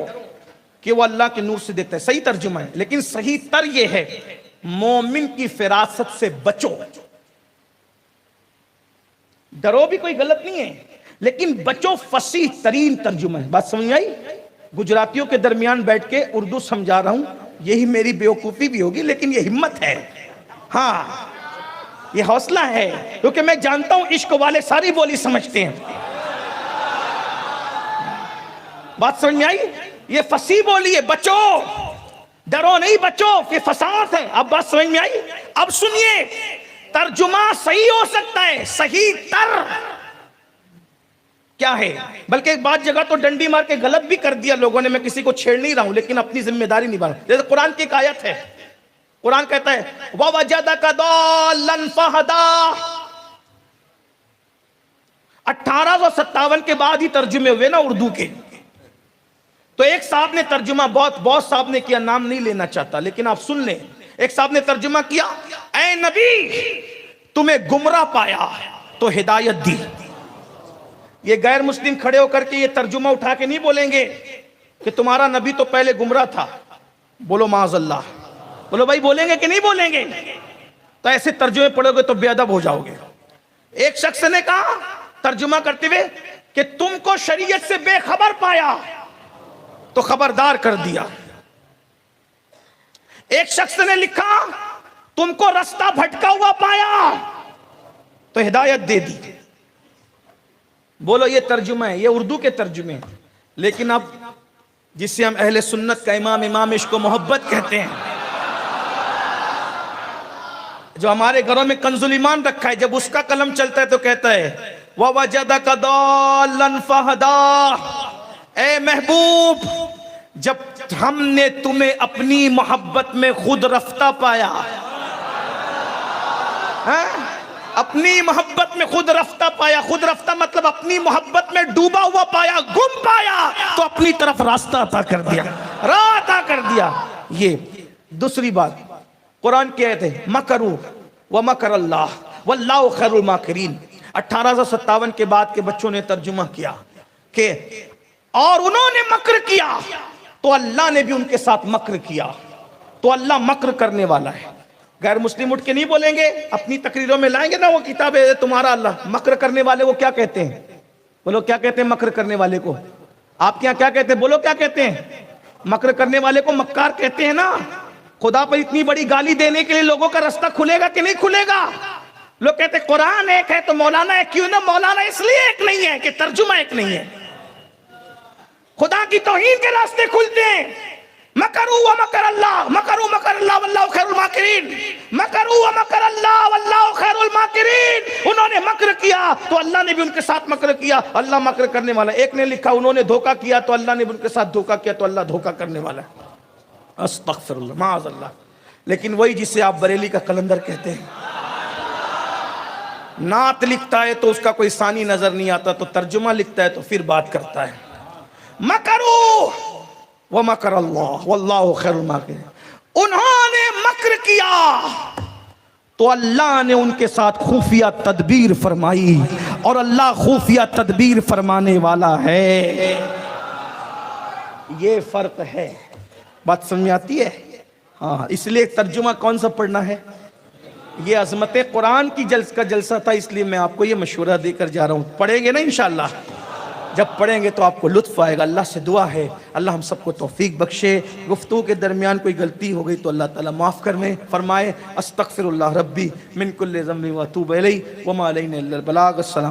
کہ وہ اللہ کے نور سے دیتا ہے، صحیح ترجمہ ہے، لیکن صحیح تر یہ ہے مومن کی فراست سے بچو۔ ڈرو بھی کوئی غلط نہیں ہے، لیکن بچو فصیح ترین ترجمہ ہے۔ بات سمجھ آئی؟ گجراتیوں کے درمیان بیٹھ کے اردو سمجھا رہا ہوں، یہی میری بیوقوفی بھی ہوگی، لیکن یہ ہمت ہے، ہاں یہ حوصلہ ہے، کیونکہ میں جانتا ہوں عشق والے ساری بولی سمجھتے ہیں۔ بات سمجھ میں آئی؟ یہ فصیح بولی ہے، بچو، ڈرو نہیں، بچو، یہ فصاحت ہے۔ اب بات سمجھ میں آئی؟ اب سنیے، ترجمہ صحیح ہو سکتا ہے، صحیح تر کیا ہے؟ بلکہ ایک بات جگہ تو ڈنڈی مار کے غلط بھی کر دیا لوگوں نے، میں کسی کو چھیڑ نہیں رہا ہوں، لیکن اپنی ذمہ داری نبھا رہا ہوں۔ جیسے قرآن کی ایک آیت ہے، قرآن کہتا ہے وَوَجَدَكَ ضَالًّا فَهَدَىٰ، 1857 کے بعد ہی ترجمے ہوئے نا اردو کے۔ تو ایک صاحب نے ترجمہ بہت صاحب نے کیا، نام نہیں لینا چاہتا، لیکن آپ سن لیں، ایک صاحب نے ترجمہ کیا، اے نبی تمہیں گمراہ پایا تو ہدایت دی۔ یہ غیر مسلم کھڑے ہو کر کے یہ ترجمہ اٹھا کے نہیں بولیں گے کہ تمہارا نبی تو پہلے گمراہ تھا، بولو معاذ اللہ، بولو بھائی، بولیں گے کہ نہیں بولیں گے؟ تو ایسے ترجمے پڑھو گے تو بے ادب ہو جاؤ گے۔ ایک شخص نے کہا ترجمہ کرتے ہوئے کہ تم کو شریعت سے بے خبر پایا تو خبردار کر دیا۔ ایک شخص نے لکھا تم کو رستہ بھٹکا ہوا پایا تو ہدایت دے دی۔ بولو یہ ترجمہ ہے، یہ اردو کے ترجمے ہیں۔ لیکن اب جس سے ہم اہل سنت کا امام عشق و محبت کہتے ہیں، جو ہمارے گھروں میں کنز الایمان رکھا ہے، جب اس کا قلم چلتا ہے تو کہتا ہے وَوَجَدَكَ ضَالًّا فَهَدَىٰ، اے محبوب جب ہم نے تمہیں اپنی محبت میں خود رفتہ پایا، اپنی محبت میں خود رفتہ پایا، خود رفتہ مطلب اپنی محبت میں ڈوبا ہوا پایا، گم پایا، تو اپنی طرف راستہ عطا کر دیا، راہ عطا کر دیا۔ یہ دوسری بات قرآن کی آیت ہے مکروا ومکر اللہ واللہ خیر الماکرین۔ 1857 کے بعد کے بچوں نے ترجمہ کیا کہ اور انہوں نے مکر کیا تو اللہ نے بھی ان کے ساتھ مکر کیا، تو اللہ مکر کرنے والا ہے۔ غیر مسلم اٹھ کے نہیں بولیں گے، اپنی تقریروں میں لائیں گے نا وہ کتاب ہے تمہارا اللہ مکر کرنے والے وہ کیا کہتے ہیں؟ بولو کیا کہتے ہیں مکر کرنے والے کو؟ آپ کے یہاں کیا کہتے ہیں؟ بولو کیا کہتے ہیں؟ مکر کرنے والے کو مکار کہتے ہیں نا۔ خدا پر اتنی بڑی گالی دینے کے لیے لوگوں کا راستہ کھلے گا کہ نہیں کھلے گا؟ لوگ کہتے ہیں قرآن ایک ہے تو مولانا ایک کیوں نہ؟ مولانا اس لیے ایک نہیں ہے کہ ترجمہ ایک نہیں ہے۔ خدا کی توہین کے راستے کھلتے ہیں۔ مکروا ومکر اللہ، مکروا مکر اللہ واللہ خیر الماکرین، مکروا ومکر اللہ واللہ خیر الماکرین۔ انہوں نے مکر کیا تو اللہ نے بھی ان کے ساتھ مکر کیا، اللہ مکر کرنے والا۔ ایک نے لکھا انہوں نے دھوکہ کیا تو اللہ نے بھی ان کے ساتھ دھوکہ کیا، تو اللہ دھوکہ کرنے والا ہے۔ استغفر اللہ، معاذ اللہ۔ لیکن وہی جسے آپ بریلی کا قلندر کہتے ہیں، نعت لکھتا ہے تو اس کا کوئی ثانی نظر نہیں آتا، تو ترجمہ لکھتا ہے تو پھر بات کرتا ہے۔ مکروا ومکر اللہ واللہ خیر الماکرین، انہوں نے مکر کیا تو اللہ نے ان کے ساتھ خفیہ تدبیر فرمائی، اور اللہ خفیہ تدبیر فرمانے والا ہے. یہ فرق ہے. بات سمجھ میں آتی ہے؟ ہاں، اس لیے ترجمہ کون سا پڑھنا ہے؟ یہ عظمت قرآن کی جلسہ تھا، اس لیے میں آپ کو یہ مشورہ دے کر جا رہا ہوں. پڑھیں گے نا انشاءاللہ؟ جب پڑھیں گے تو آپ کو لطف آئے گا. اللہ سے دعا ہے اللہ ہم سب کو توفیق بخشے. گفتگو کے درمیان کوئی غلطی ہو گئی تو اللہ تعالیٰ معاف کرنے فرمائے. استغفر اللہ ربی من کل ذنب و اتوب الیہ وما علینا الا البلاغ. السلام